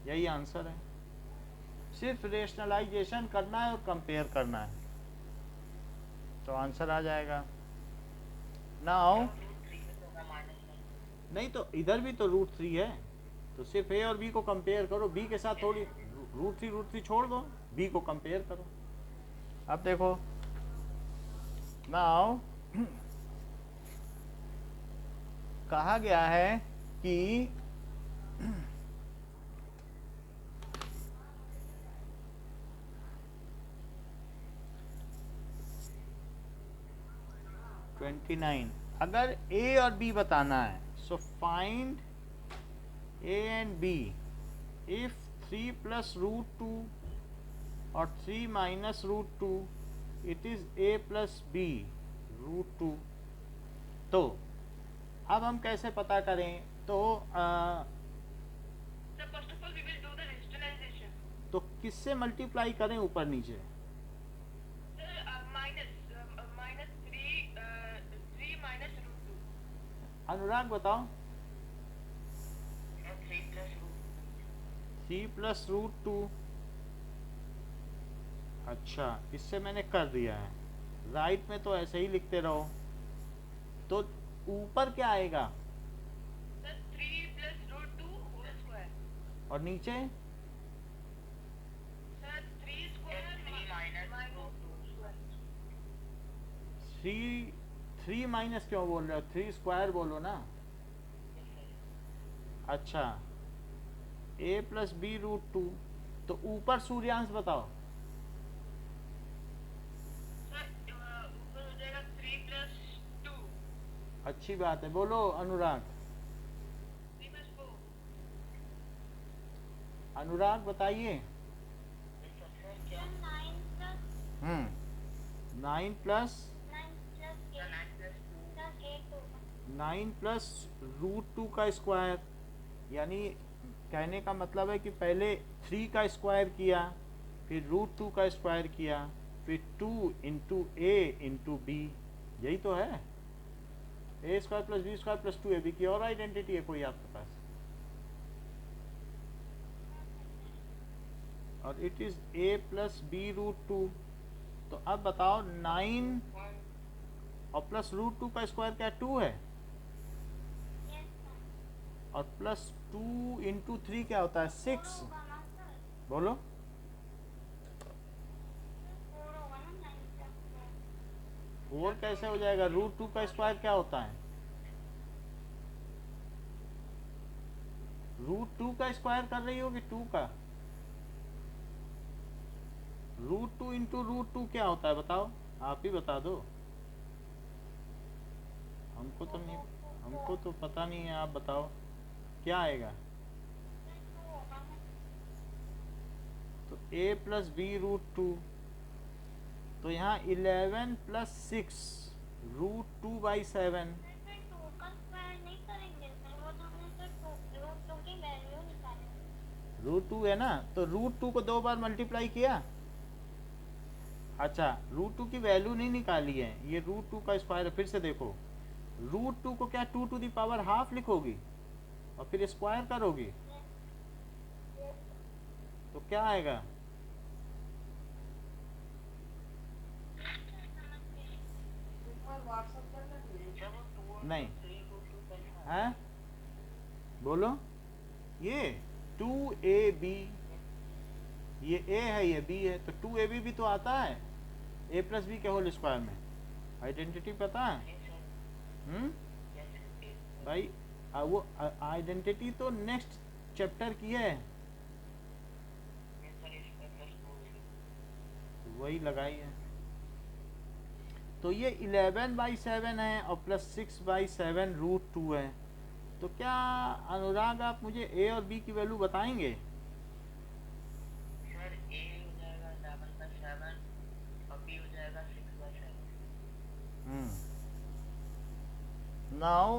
यही आंसर है, सिर्फ रेशनलाइजेशन करना है और कंपेयर करना है, तो आंसर आ जाएगा। नाउ नहीं तो इधर भी तो रूट 3 है, तो सिर्फ a और b को कंपेयर करो, b के साथ थोड़ी रूट थ्री छोड़ दो, b को कंपेयर करो। अब देखो, नाउ कहा गया है कि अगर a और b बताना है, so find a and b if 3 plus root 2 और 3 minus root 2 it is a plus b root 2। तो अब हम कैसे पता करें? तो So first of all we will do the rationalization. तो किससे मल्टीप्लाई करें ऊपर नीचे? minus 3 minus root 2. अनुराग बताओ। 3 plus root 3 प्लस रूट 2। अच्छा, इससे मैंने कर दिया है, राइट में तो ऐसे ही लिखते रहो। तो ऊपर क्या आएगा? 3 plus root 2 whole square. और नीचे? Sir 3 square minus root 2 square. 3 minus क्यों बोल रहे हो? 3 स्क्वायर बोलो ना। अच्छा, a प्लस बी रूट 2। तो ऊपर सूर्यांश बताओ। Sir ऊपर हो जाएगा 3 plus 2. अच्छी बात है, बोलो अनुराग। 3 plus 4. अनुराग बताइए। 9 प्लस 9 प्लस रूट 2 का स्क्वायर, यानी कहने का मतलब है कि पहले 3 का स्क्वायर किया, फिर रूट 2 का स्क्वायर किया, फिर 2 इंटू ए इंटू बी। यही तो है, A square plus B square plus 2ab की और आइडेंटिटी है कोई आपके पास? और it is a plus B root 2। तो अब बताओ 9 और प्लस रूट 2 का स्क्वायर क्या 2 है? और प्लस 2 इंटू 3 क्या होता है? 6। बोलो। 4 कैसे हो जाएगा? रूट 2 का स्क्वायर क्या होता है? रूट 2 का स्क्वायर कर रही होगी 2 का। रूट 2 इंटू रूट 2 क्या होता है बताओ? आप ही बता दो, हमको तो नहीं, हमको तो पता नहीं है, आप बताओ क्या आएगा? तो a प्लस बी रूट 2, तो यहाँ 11 प्लस 6 रूट 2 बाई 7। रूट 2 है ना, तो रूट 2 को 2 बार मल्टीप्लाई किया। अच्छा, रूट 2 की वैल्यू नहीं निकाली है, ये रूट 2 का स्क्वायर है। फिर से देखो, रूट 2 को क्या 2 टू दी पावर हाफ लिखोगी और फिर स्क्वायर करोगी, तो क्या आएगा? नहीं है, बोलो। ये 2ab, ये a है ये b है, तो 2ab भी तो आता है a प्लस बी के होल स्क्वायर में। आइडेंटिटी पता है? भाई वो आइडेंटिटी तो नेक्स्ट चैप्टर की है, वही लगाई है। तो ये 11/7 है और प्लस 6/7 रूट 2 है। तो क्या अनुराग आप मुझे ए और बी की वैल्यू बताएंगे? सर ए हो जाएगा 7/7 और बी हो जाएगा 6/7. नाउ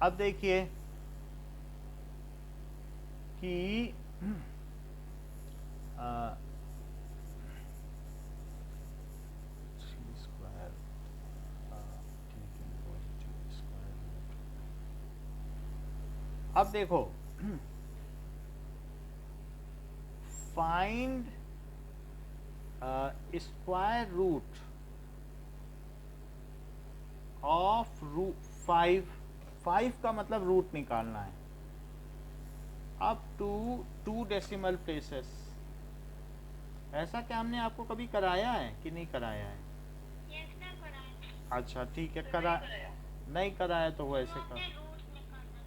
अब देखिए कि अब देखो find square root of root 5 का मतलब रूट निकालना है अप टू 2 डेसिमल प्लेसेस। ऐसा क्या हमने आपको कभी कराया है कि नहीं कराया है? यस सर कराया। अच्छा ठीक है, करा नहीं कराया तो वो ऐसे आपने कर। रूट निकालना।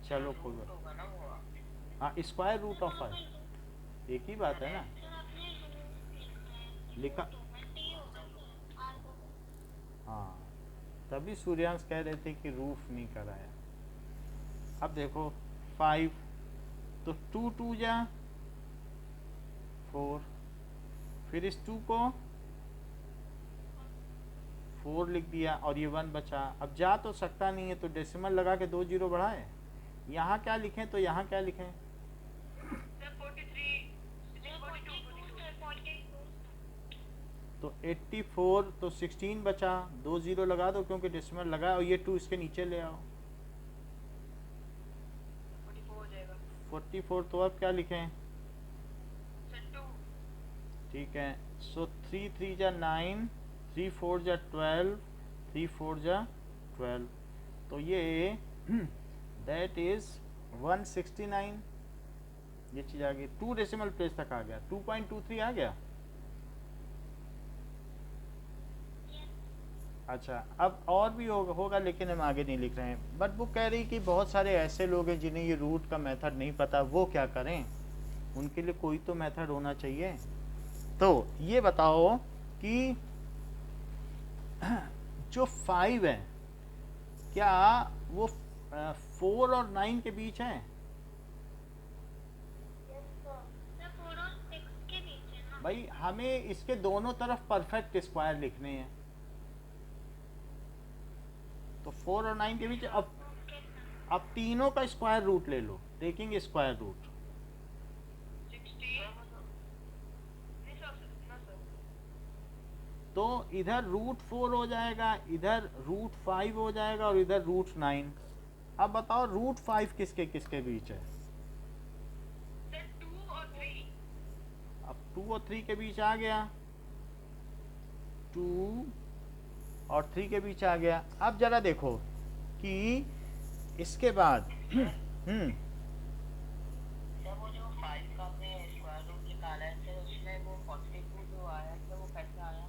चलो कोई बात, होगा ना वो. हाँ स्क्वायर रूट ऑफ 5 सर एक ही बात है ना। आपने रूट लिखा टी होगा सर आर होगा। हाँ, तभी सूर्यांश कह रहे थे कि रूफ नहीं कराया। अब देखो 5 तो 2 2 जा 4, फिर इस 2 को 4 लिख दिया और ये 1 बचा। अब जा तो सकता नहीं है तो डेसिमल लगा के 2 जीरो बढ़ाए। यहाँ क्या लिखें तो यहाँ क्या लिखें? सर 43 42. तो 84 तो 16 बचा, 2 जीरो लगा दो क्योंकि डेसिमल लगा और ये 2 इसके नीचे ले आओ। 44 हो जाएगा. 44 तो अब क्या लिखें? सर 2. ठीक है, सो 3 3 जा 9, 3 4 जा 12, 3 4 जा 12, तो ये दैट इज 169। ये चीज़ आ गई, 2 डेसिमल प्लेस तक आ गया, 2.23 आ गया। अच्छा अब और भी होगा लेकिन हम आगे नहीं लिख रहे हैं। बट वो कह रही कि बहुत सारे ऐसे लोग हैं जिन्हें ये रूट का मेथड नहीं पता, वो क्या करें? उनके लिए कोई तो मेथड होना चाहिए। तो ये बताओ कि जो 5 है क्या वो 4 और 9 के बीच है? सर 4 और 6 के बीच है ना। भाई हमें इसके दोनों तरफ परफेक्ट स्क्वायर लिखने हैं, तो 4 और 9 के बीच। अब ओके सर। अब तीनों का स्क्वायर रूट ले लो, टेकिंग स्क्वायर रूट। 16. नहीं सर ना सर. तो इधर रूट 4 हो जाएगा, इधर रूट 5 हो जाएगा और इधर रूट 9। अब बताओ रूट 5 किसके किसके बीच है? सर 2 और 3. अब 2 और 3 के बीच आ गया, 2 और 3 के बीच आ गया। अब जरा देखो कि इसके बाद सर वो जो 5 का आपने स्क्वायर रूट निकाला है सर उसमें वो 42 जो आया सर वो कैसे आया?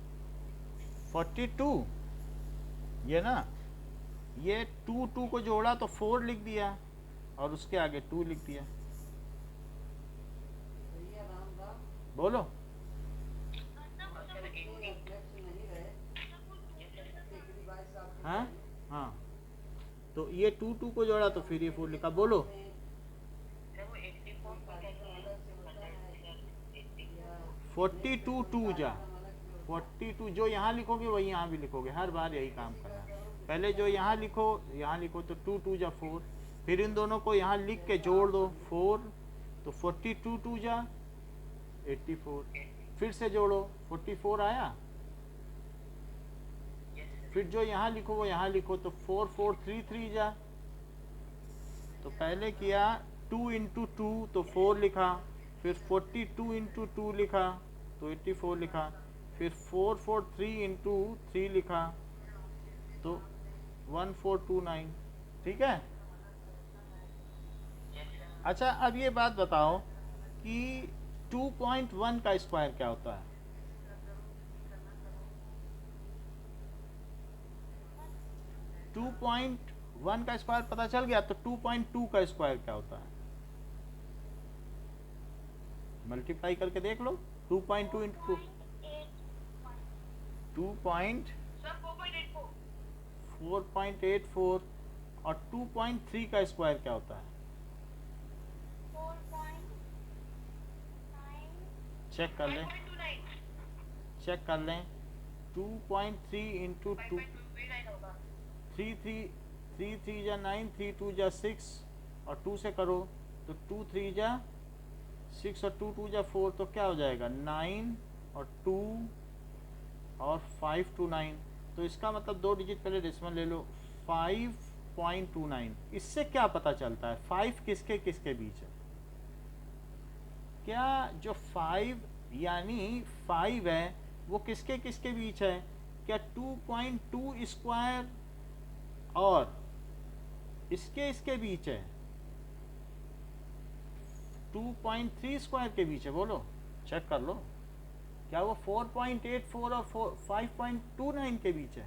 42 ये ना, ये 2 2 को जोड़ा तो 4 लिख दिया और उसके आगे 2 लिख दिया। बोलो सर 80. हाँ हाँ, तो ये 2 2 को जोड़ा तो फिर ये 4 लिखा। बोलो सर वो 84 को कैसे आया? 42 2 जा 42, जो यहाँ लिखोगे वही यहाँ भी लिखोगे, हर बार यही काम करना। पहले जो यहाँ लिखो तो 2 2 जा 4, फिर इन दोनों को यहाँ लिख के जोड़ दो 4, तो 42 2 जा 84, फिर से जोड़ो 44 आया। फिर जो यहाँ लिखो वो यहाँ लिखो, तो 4 4 3 3 जा। तो पहले किया 2 इंटू 2 तो 4 लिखा, फिर 42 इंटू 2 लिखा तो 84 लिखा, फिर 4 4 3 इंटू 3 लिखा तो 1429। ठीक है। अच्छा अब ये बात बताओ कि 2.1 का स्क्वायर क्या होता है? 2.1 का स्क्वायर पता चल गया, तो 2.2 का स्क्वायर क्या होता है? मल्टीप्लाई करके देख लो, 2.2 इंटू 2 सर 4.84. 4.84 और 2.3 का स्क्वायर क्या होता है? 4.9 चेक कर लें, 5.29 चेक कर लें। 2.3 इंटू 2, 5.29 होगा। 3 जा 9, 3 2 जा 6 और 2 से करो तो 2 3 जा 6 और 2 2 जा 4, तो क्या हो जाएगा 9 और 2 और 5 to 9। तो इसका मतलब 2 डिजिट पहले डेसिमल ले लो, 5.29। इससे क्या पता चलता है 5 किसके किसके बीच है? क्या जो 5 यानी 5 है वो किसके किसके बीच है? क्या 2.2 स्क्वायर और इसके बीच है? 2.3 स्क्वायर के बीच है? बोलो, चेक कर लो। क्या वो 4.84 और 5.29 के बीच है?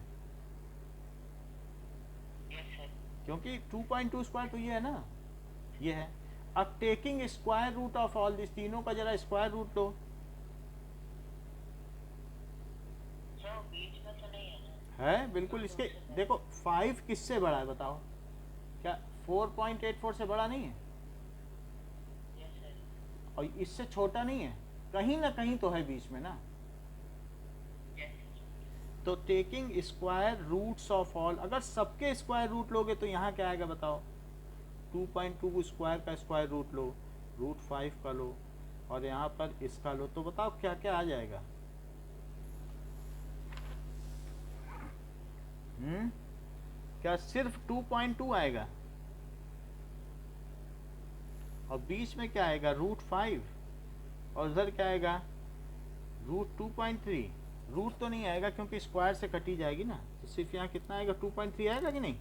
Yes sir. क्योंकि 2.2 स्क्वायर तो ये है ना, ये है। अब taking square root of all this, तीनों का जरा स्क्वायर रूट लो। सर बीच में तो नहीं है ना? है बिल्कुल। इसके देखो 5 किससे बड़ा है बताओ? क्या 4.84 से बड़ा नहीं है? Yes sir. और इससे छोटा नहीं है? कहीं ना कहीं तो है बीच में ना। यस। तो taking square roots of all, अगर सबके स्क्वायर रूट लोगे तो यहाँ क्या आएगा बताओ? 2.2 स्क्वायर का स्क्वायर रूट लो, रूट 5 का लो और यहाँ पर इसका लो, तो बताओ क्या क्या आ जाएगा? क्या सिर्फ 2.2 आएगा? और बीच में क्या आएगा? रूट 5। और उधर क्या आएगा? रूट 2.3। रूट तो नहीं आएगा क्योंकि स्क्वायर से कटी जाएगी ना, तो सिर्फ यहाँ कितना आएगा? 2.3 आएगा कि नहीं?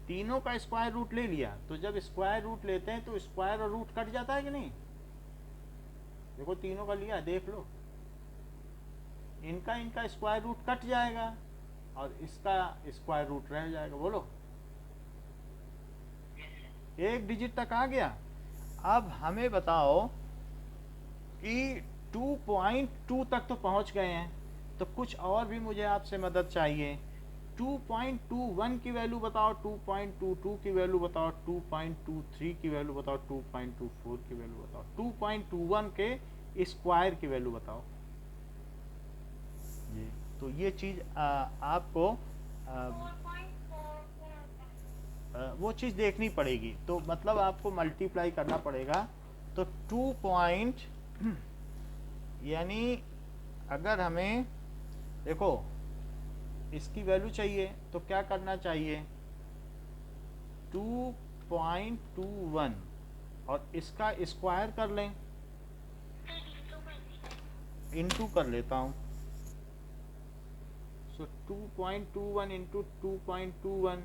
तीनों का स्क्वायर रूट ले लिया, तो जब स्क्वायर रूट लेते हैं तो स्क्वायर और रूट कट जाता है कि नहीं? देखो तीनों का लिया, देख लो, इनका स्क्वायर रूट कट जाएगा और इसका स्क्वायर रूट रह जाएगा। बोलो, एक डिजिट तक आ गया। अब हमें बताओ कि 2.2 तक तो पहुंच गए हैं, तो कुछ और भी मुझे आपसे मदद चाहिए। 2.21 की वैल्यू बताओ, 2.22 की वैल्यू बताओ, 2.23 की वैल्यू बताओ, 2.24 की वैल्यू बताओ, 2.21 के स्क्वायर की वैल्यू बताओ। जी, तो ये चीज़ आपको 4.4 वो चीज़ देखनी पड़ेगी। तो मतलब आपको मल्टीप्लाई करना पड़ेगा। तो 2 पॉइंट यानी अगर हमें देखो इसकी वैल्यू चाहिए तो क्या करना चाहिए? 2.21 और इसका स्क्वायर कर लें, इंटू कर लेता हूँ। सो 2.21 इंटू 2.21,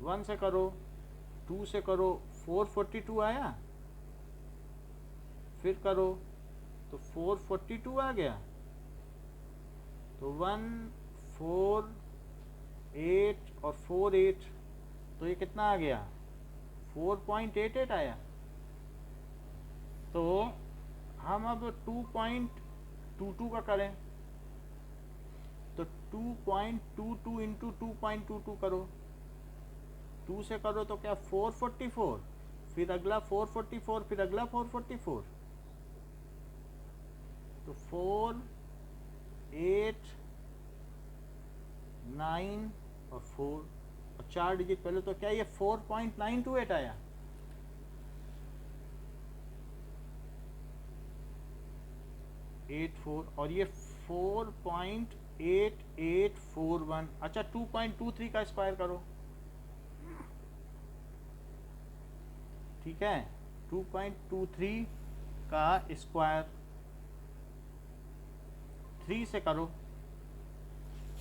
1 से करो, 2 से करो, 442 आया, फिर करो तो 442 आ गया। तो 1 4 8 और 4 8, तो ये कितना आ गया? 4.88 आया। तो हम अब 2.22 का करें, तो 2.22 इंटू 2.22 करो, 2 से करो तो क्या 444, फिर अगला 444, फिर अगला 444, तो 4 8 9 और 4 और 4 डिजिट पहले, तो क्या ये 4.928 आया? एट 4 और ये 4.8841। अच्छा 2.23 का स्क्वायर करो, ठीक है, 2.23 का स्क्वायर 3 से करो,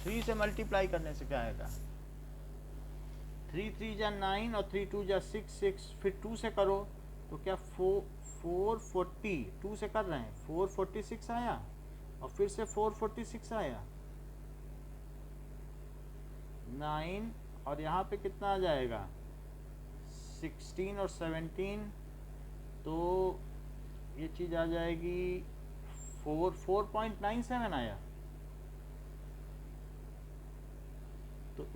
3 से मल्टीप्लाई करने से क्या आएगा? 3 3 जा 9 और 3 2 जा 6 6, फिर 2 से करो तो क्या 440, 2 से कर रहे हैं, 446 आया और फिर से 446 आया, 9 और यहाँ पे कितना आ जाएगा? 16 और 17, तो ये चीज़ आ जाएगी 4.97 आया।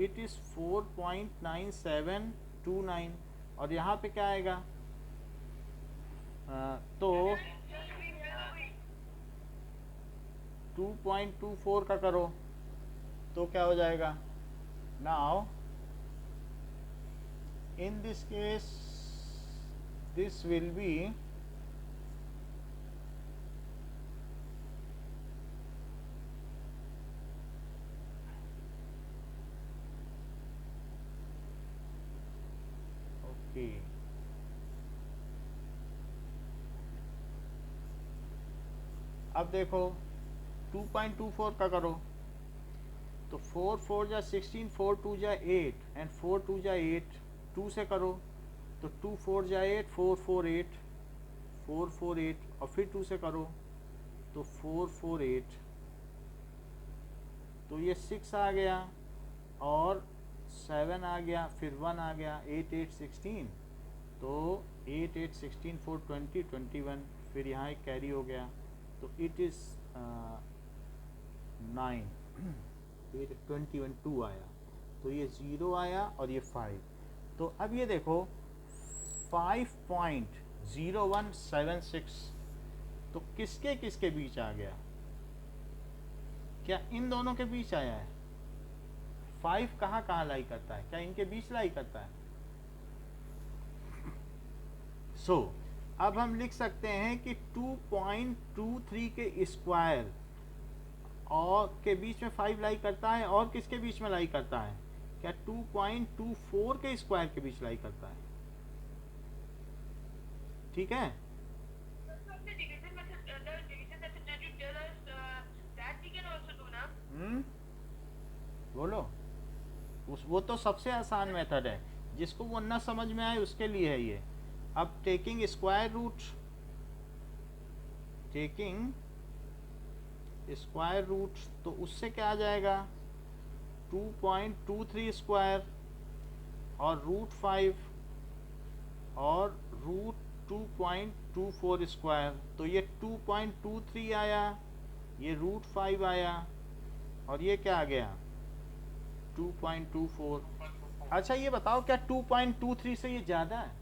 इट इज़ 4.9729 और यहाँ पे क्या आएगा? तो 2.24 का करो तो क्या हो जाएगा? Now in this case this will be okay. अब देखो 2.24 का करो तो 4 4 जा 16, 4 2 जा 8 एंड 4 2 जा 8, 2 से करो तो 2 4 जा 8, 4 4 8, 4 4 8 और फिर 2 से करो तो 4 4 8, तो ये 6 आ गया और 7 आ गया, फिर 1 आ गया, 8 8 16, तो 8 8 16 4 20 21, फिर यहाँ एक कैरी हो गया तो इट इज़ 9 21 2 आया, तो ये 0 आया और ये 5। तो अब ये देखो 5.0176 तो किसके किसके बीच आ गया? क्या इन दोनों के बीच आया है? 5 कहाँ कहाँ लाई करता है? क्या इनके बीच लाई करता है? सो अब हम लिख सकते हैं कि 2.23 के स्क्वायर और के बीच में 5 लाई करता है और किसके बीच में लाई करता है? क्या 2.24 के स्क्वायर के बीच लाई करता है? ठीक है, बोलो। वो तो सबसे आसान मेथड है, जिसको वो ना समझ में आए उसके लिए है ये। अब टेकिंग स्क्वायर रूट तो उससे क्या आ जाएगा? 2.23 स्क्वायर और √5 और √2.24 स्क्वायर, तो ये 2.23 आया, ये √5 आया और ये क्या आ गया? 2.24। अच्छा ये बताओ क्या 2.23 से ये ज़्यादा है?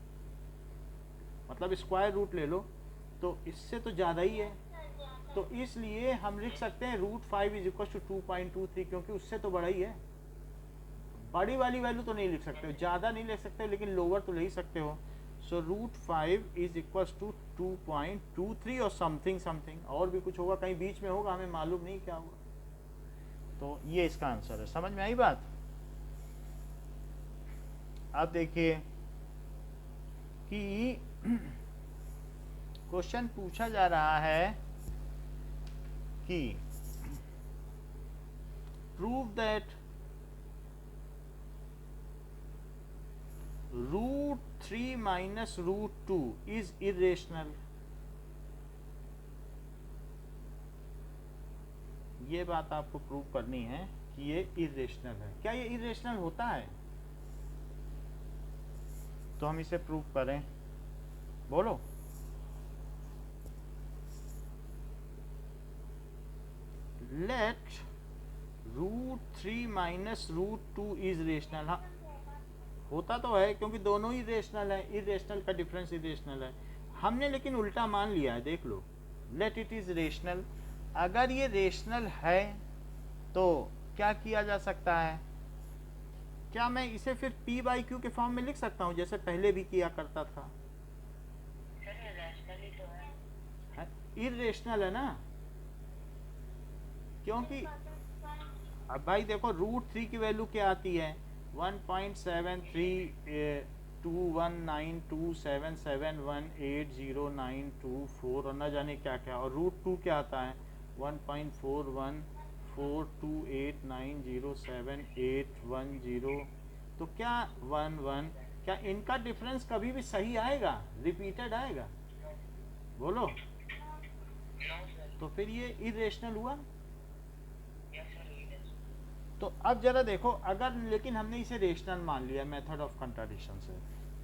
मतलब स्क्वायर रूट ले लो तो इससे तो ज़्यादा ही है, तो इसलिए हम लिख सकते हैं √5 = 2.23, क्योंकि उससे तो बड़ा ही है। बड़ी वाली वैल्यू तो नहीं लिख सकते हो, ज़्यादा नहीं लिख सकते हो, लेकिन लोअर तो ले ही सकते हो। सो √5 = 2.23 और समथिंग और भी कुछ होगा, कहीं बीच में होगा, हमें मालूम नहीं क्या होगा। तो ये इसका आंसर है। समझ में आई बात? अब देखिए कि क्वेश्चन पूछा जा रहा है कि प्रूव दैट √3 - √2 इज इरेशनल। ये बात आपको प्रूव करनी है कि ये इरेशनल है। क्या ये इरेशनल होता है? तो हम इसे प्रूव करें, बोलो। Let √3 - √2 is rational. हाँ होता तो है, क्योंकि दोनों ही रेशनल है, इरेशनल का डिफरेंस इरेशनल है। हमने लेकिन उल्टा मान लिया है, देख लो। Let it is rational. अगर ये रेशनल है तो क्या किया जा सकता है? क्या मैं इसे फिर P/Q के फॉर्म में लिख सकता हूँ, जैसे पहले भी किया करता था? इरेशनल है ना, क्योंकि अब भाई देखो √3 की वैल्यू क्या आती है? 1.73219277180924 और न जाने क्या क्या, और √2 क्या आता है? 1.414289078110। तो क्या 1 क्या इनका डिफरेंस कभी भी सही आएगा, रिपीटेड आएगा? बोलो। तो फिर ये इरेशनल हुआ। तो अब जरा देखो, अगर लेकिन हमने इसे रेशनल मान लिया मेथड ऑफ कंट्राडिक्शन से,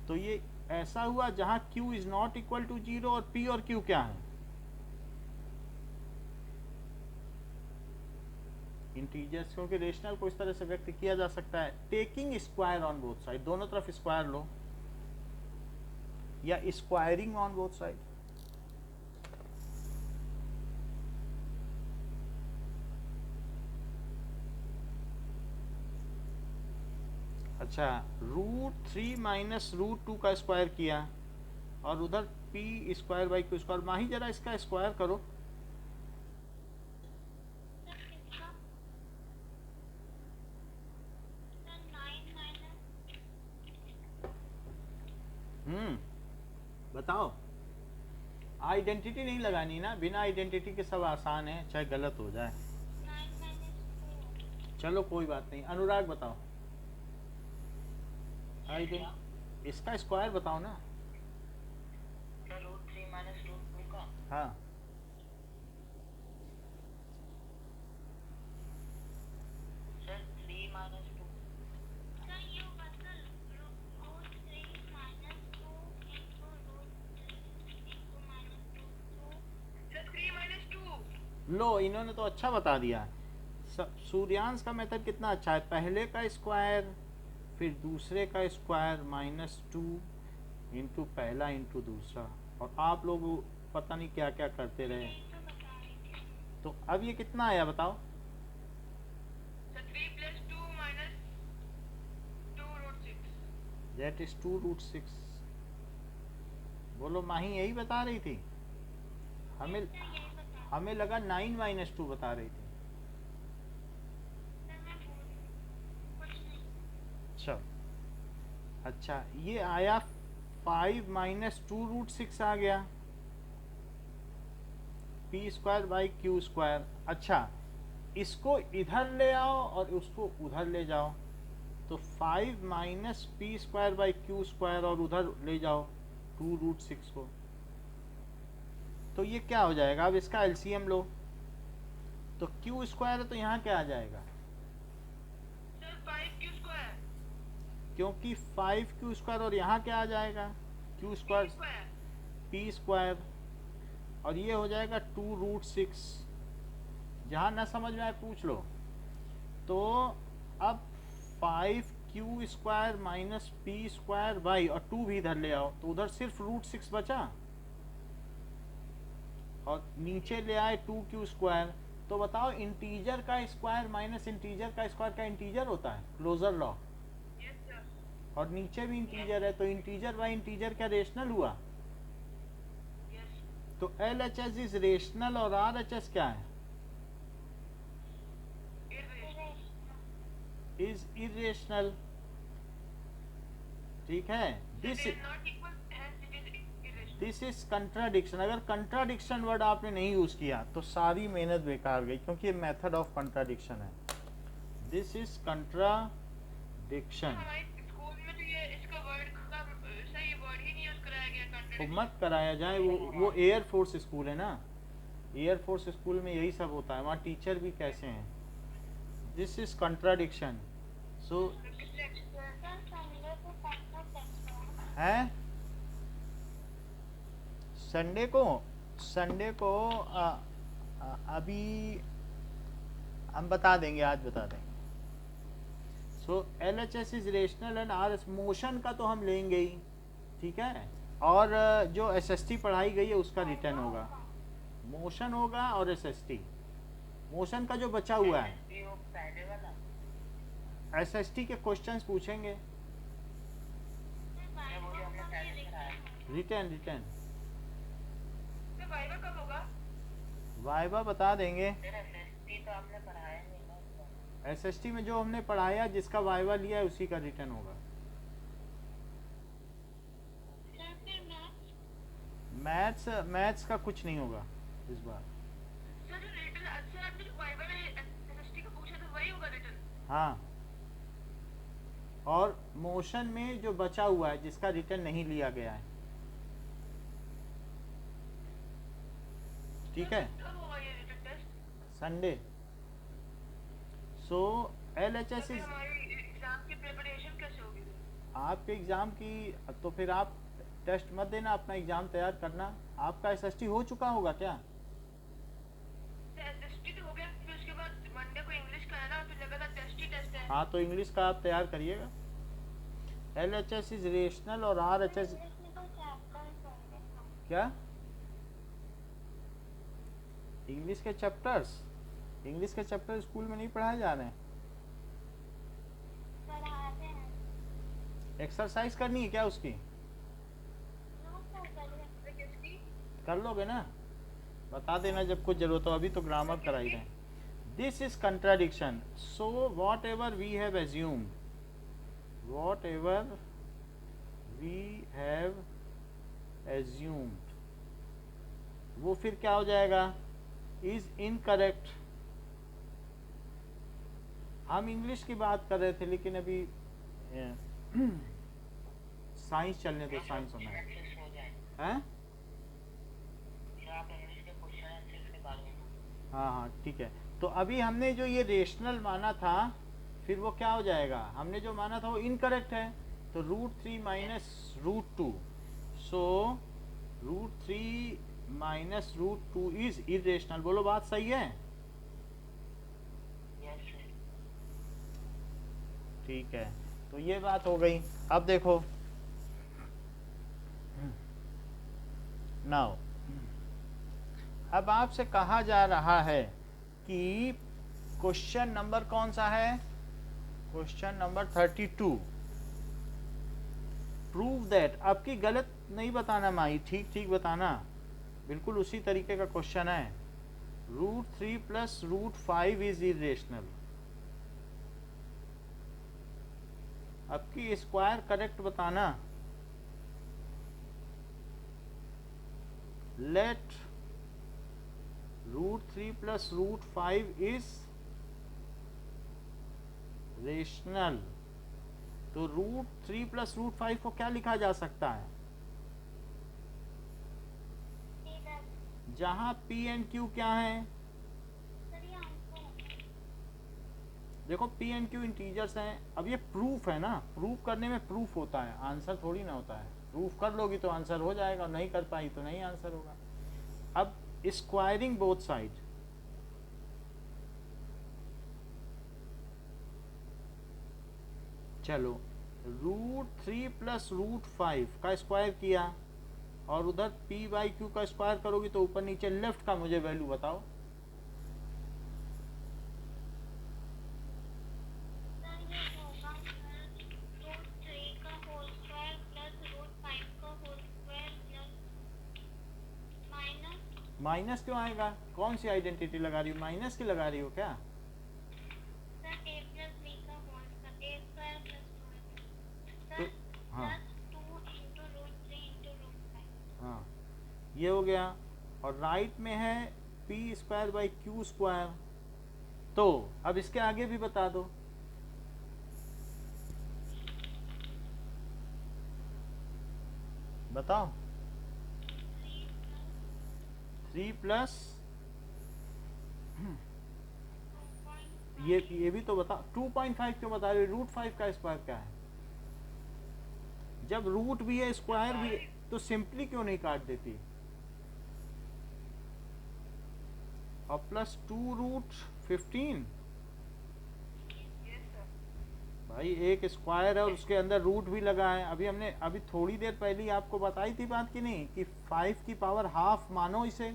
तो ये ऐसा हुआ जहां Q ≠ 0 और P और Q क्या है? इंटीजर्स, क्योंकि रेशनल को इस तरह से व्यक्त किया जा सकता है, taking square on both side, दोनों तरफ स्क्वायर लो, या स्क्वायरिंग ऑन बोथ साइड। अच्छा, √3 माइनस √2 का स्क्वायर किया और उधर P square by Q square. Mahi जरा इसका स्क्वायर करो। सर कितना? सर 9 माइनस बताओ। आइडेंटिटी नहीं लगानी ना, बिना आइडेंटिटी के सब आसान है, चाहे गलत हो जाए। 9 माइनस चलो कोई बात नहीं। अनुराग बताओ, इसका स्क्वायर बताओ ना। सर √3 माइनस √2 का हाँ, सर 3 माइनस 2 सर ये होगा sir √3 minus 2 into √3 into minus 2 sir 3 minus 2 लो इन्होंने तो अच्छा बता दिया। सूर्यांश का मेथड कितना अच्छा है, पहले का स्क्वायर फिर दूसरे का स्क्वायर -2 इंटू पहला इंटू दूसरा, और आप लोग पता नहीं क्या क्या करते रहे। यही तो बता रही थी। तो अब ये कितना आया बताओ। Sir 3 plus 2 minus 2√6 that is 2√6। बोलो, माही यही बता रही थी। हमें सर यही बता हमें लगा 9 माइनस 2 बता रही थी। सर मैं बोल कुछ नहीं। चल, अच्छा ये आया 5 माइनस 2√6 आ गया, P square by Q square. अच्छा, इसको इधर ले आओ और उसको उधर ले जाओ, तो 5 minus P square by Q square, और उधर ले जाओ 2√6 को, तो ये क्या हो जाएगा। अब इसका एलसीएम लो, तो क्यू स्क्वायर है तो यहाँ क्या आ जाएगा, सर 5q स्क्वायर क्योंकि 5q स्क्वायर, और यहाँ क्या आ जाएगा Q square square P square, और ये हो जाएगा 2√6। जहाँ ना समझ में आए पूछ लो। तो अब 5q square minus P square by, और 2 भी इधर ले आओ, तो उधर सिर्फ √6 बचा, और नीचे ले आए 2q स्क्वायर। तो बताओ, इंटीजर का स्क्वायर माइनस इंटीजर का स्क्वायर का इंटीजर होता है, क्लोजर लॉ, यस सर और नीचे भी इंटीजर है, तो इंटीजर बाई इंटीजर क्या रेशनल हुआ। यस तो LHS इज रेशनल और RHS क्या है, इज इरेशनल। ठीक है, this not equal hence it is irrational this is contradiction. अगर कंट्राडिक्शन वर्ड आपने नहीं यूज किया तो सारी मेहनत बेकार गई, क्योंकि ये मेथड ऑफ कंट्राडिक्शन है। This is contradiction. हमारे स्कूल में तो ये इसका वर्ड का सही वर्ड ही नहीं यूज कराया गया तो कंट्राडिक्शन मत कराया जाए, वो एयरफोर्स स्कूल है ना, एयरफोर्स स्कूल में यही सब होता है, वहाँ टीचर भी कैसे हैं। This is contradiction. So sir Sunday को कौन सा टेस्ट है संडे को अभी हम बता देंगे, आज बता देंगे। सो LHS is rational and R motion का तो हम लेंगे ही, ठीक है, और जो SST पढ़ाई गई है उसका रिटर्न होगा, मोशन होगा और SST। मोशन का जो बचा हुआ है, पहले वाला SST के क्वेश्चंस पूछेंगे, रिटर्न तो वाइवा कब होगा वाइवा बता देंगे। सर एसएसटी तो आपने पढ़ाया नहीं ना SST में जो हमने पढ़ाया, जिसका वाइवा लिया है उसी का रिटर्न होगा। सर फिर मैथ्स मैथ्स का कुछ नहीं होगा इस बार। सर जो रिटर्न अच्छा आपने जो वाइवा में एसएसटी का पूछा था वही होगा रिटर्न हाँ, और मोशन में जो बचा हुआ है जिसका रिटर्न नहीं लिया गया है, ठीक है, कब होगा ये return test Sunday. So LHS is हमारी एग्जाम की प्रिपरेशन कैसे होगी आपके एग्ज़ाम की, तो फिर आप टेस्ट मत देना, अपना एग्ज़ाम तैयार करना। आपका SST हो चुका होगा क्या। एसएसटी तो हो गया फिर उसके बाद मंडे को इंग्लिश का हाँ तो इंग्लिश का आप तैयार करिएगा। LHS इज रेशनल और RHS इंग्लिश में तो चैप्टर्स होंगे ना, क्या? इंग्लिश के चैप्टर्स? इंग्लिश के चैप्टर स्कूल में नहीं पढ़ाए जा रहे हैं। पढ़ाते हैं। एक्सरसाइज करनी है क्या उसकी? नोट कर करिए। किसकी? कर लोगे ना, बता देना जब कुछ जरूरत हो। अभी तो ग्रामर करा ही रहे हैं। This is contradiction, so whatever we have assumed, whatever we have assumed, वो फिर क्या हो जाएगा? Is incorrect. हम इंग्लिश की बात कर रहे थे लेकिन अभी साइंस चलने दो, साइंस होना है। हैं? हाँ हाँ ठीक है। तो अभी हमने जो ये रेशनल माना था, फिर वो क्या हो जाएगा? हमने जो माना था वो इनकरेक्ट है। तो √3 minus √2, so √3 minus √2 is irrational. बोलो बात सही है? ठीक है, तो ये बात हो गई। अब देखो नाउ, अब आपसे कहा जा रहा है कि क्वेश्चन नंबर कौन सा है? Question number 32। प्रूव दैट, आपकी गलत नहीं बताना माई, ठीक ठीक बताना, बिल्कुल उसी तरीके का क्वेश्चन है। √3 प्लस √5 इज इरेशनल। आपकी स्क्वायर करेक्ट बताना। Let √3 plus √5 is rational. तो √3 प्लस √5 को क्या लिखा जा सकता है? जहां P एंड Q क्या है? सर ये आंसर है। देखो P एंड Q इंटीजर्स हैं। अब ये प्रूफ है ना, प्रूफ करने में प्रूफ होता है, आंसर थोड़ी ना होता है। प्रूफ कर लोगी तो आंसर हो जाएगा, नहीं कर पाई तो नहीं आंसर होगा। अब स्क्वायरिंग बोथ साइड, चलो √3 प्लस √5 का स्क्वायर किया और उधर P/Q का स्क्वायर करोगी तो ऊपर नीचे लेफ्ट का मुझे वैल्यू बताओ। सर ये होगा √3 का होल स्क्वायर प्लस √5 का whole square plus minus. Minus क्यों आएगा? कौन सी आइडेंटिटी लगा रही हो? माइनस की लगा रही हो क्या? सर a प्लस b का whole square, a square plus 2 तो सर हाँ प्लस 2 इंटू √3 इंटू √5। हाँ, ये हो गया। और राइट में है P²/Q स्क्वायर। तो अब इसके आगे भी बता दो। बताओ। 3 प्लस ये भी तो बता। 2.5 क्यों बता रहे हो? √5 का स्क्वायर क्या है? जब रूट भी है स्क्वायर भी है तो सिंपली क्यों नहीं काट देती? और प्लस 2√15। Yes, sir. भाई एक स्क्वायर है और उसके अंदर रूट भी लगा है। अभी थोड़ी देर पहले ही आपको बताई थी बात की नहीं कि 5 की पावर हाफ मानो इसे,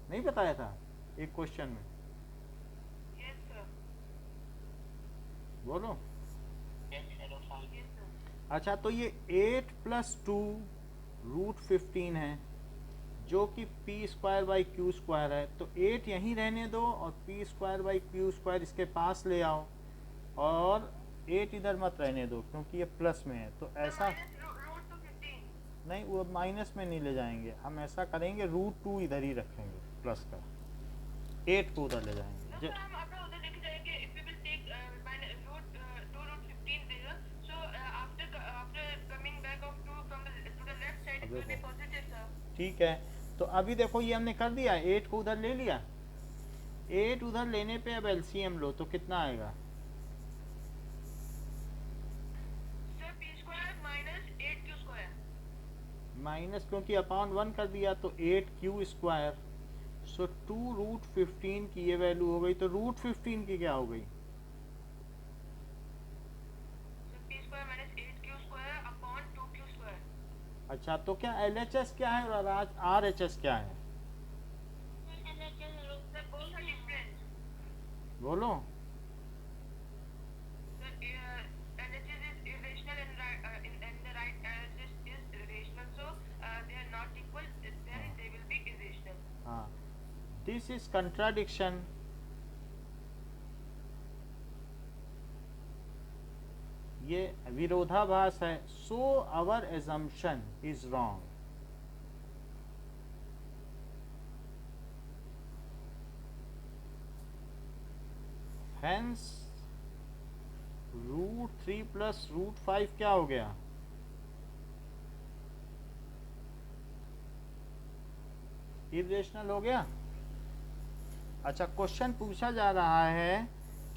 नहीं बताया था एक क्वेश्चन में? Yes, sir. बोलो। Yes, sir. अच्छा, तो ये 8 प्लस 2 √15 है जो कि P²/Q स्क्वायर है। तो 8 यहीं रहने दो और P²/Q स्क्वायर इसके पास ले आओ और 8 इधर मत रहने दो क्योंकि ये प्लस में है। तो ऐसा √215. नहीं, वो माइनस में नहीं ले जाएंगे। हम ऐसा करेंगे √2 इधर ही रखेंगे प्लस का, 8 को उधर ले No, जाएंगे। sir, हम अपना उधर लेके जाएंगे. If we will take √2 √15 there, so after coming back of 2 from to the left side, it will be positive, sir. ठीक है, तो अभी देखो ये हमने कर दिया, 8 को उधर ले लिया। 8 उधर लेने पे अब LCM लो तो कितना आएगा? Sir, p square minus 8q square. Minus क्योंकि अपॉन 1 कर दिया तो 8Q स्क्वायर। सो 2 √15 की ये वैल्यू हो गई। तो √15 की क्या हो गई? अच्छा, तो क्या LHS क्या है और RHS क्या है? Sir, LHS Sir, both are different. बोलो। Sir, LHS is irrational and the right LHS is rational. So they are not equal. Then they will be irrational. हाँ, दिस इज कंट्राडिक्शन। ये विरोधाभास है। So our assumption is wrong. Hence √3 plus √5 क्या हो गया? Irrational हो गया। अच्छा, क्वेश्चन पूछा जा रहा है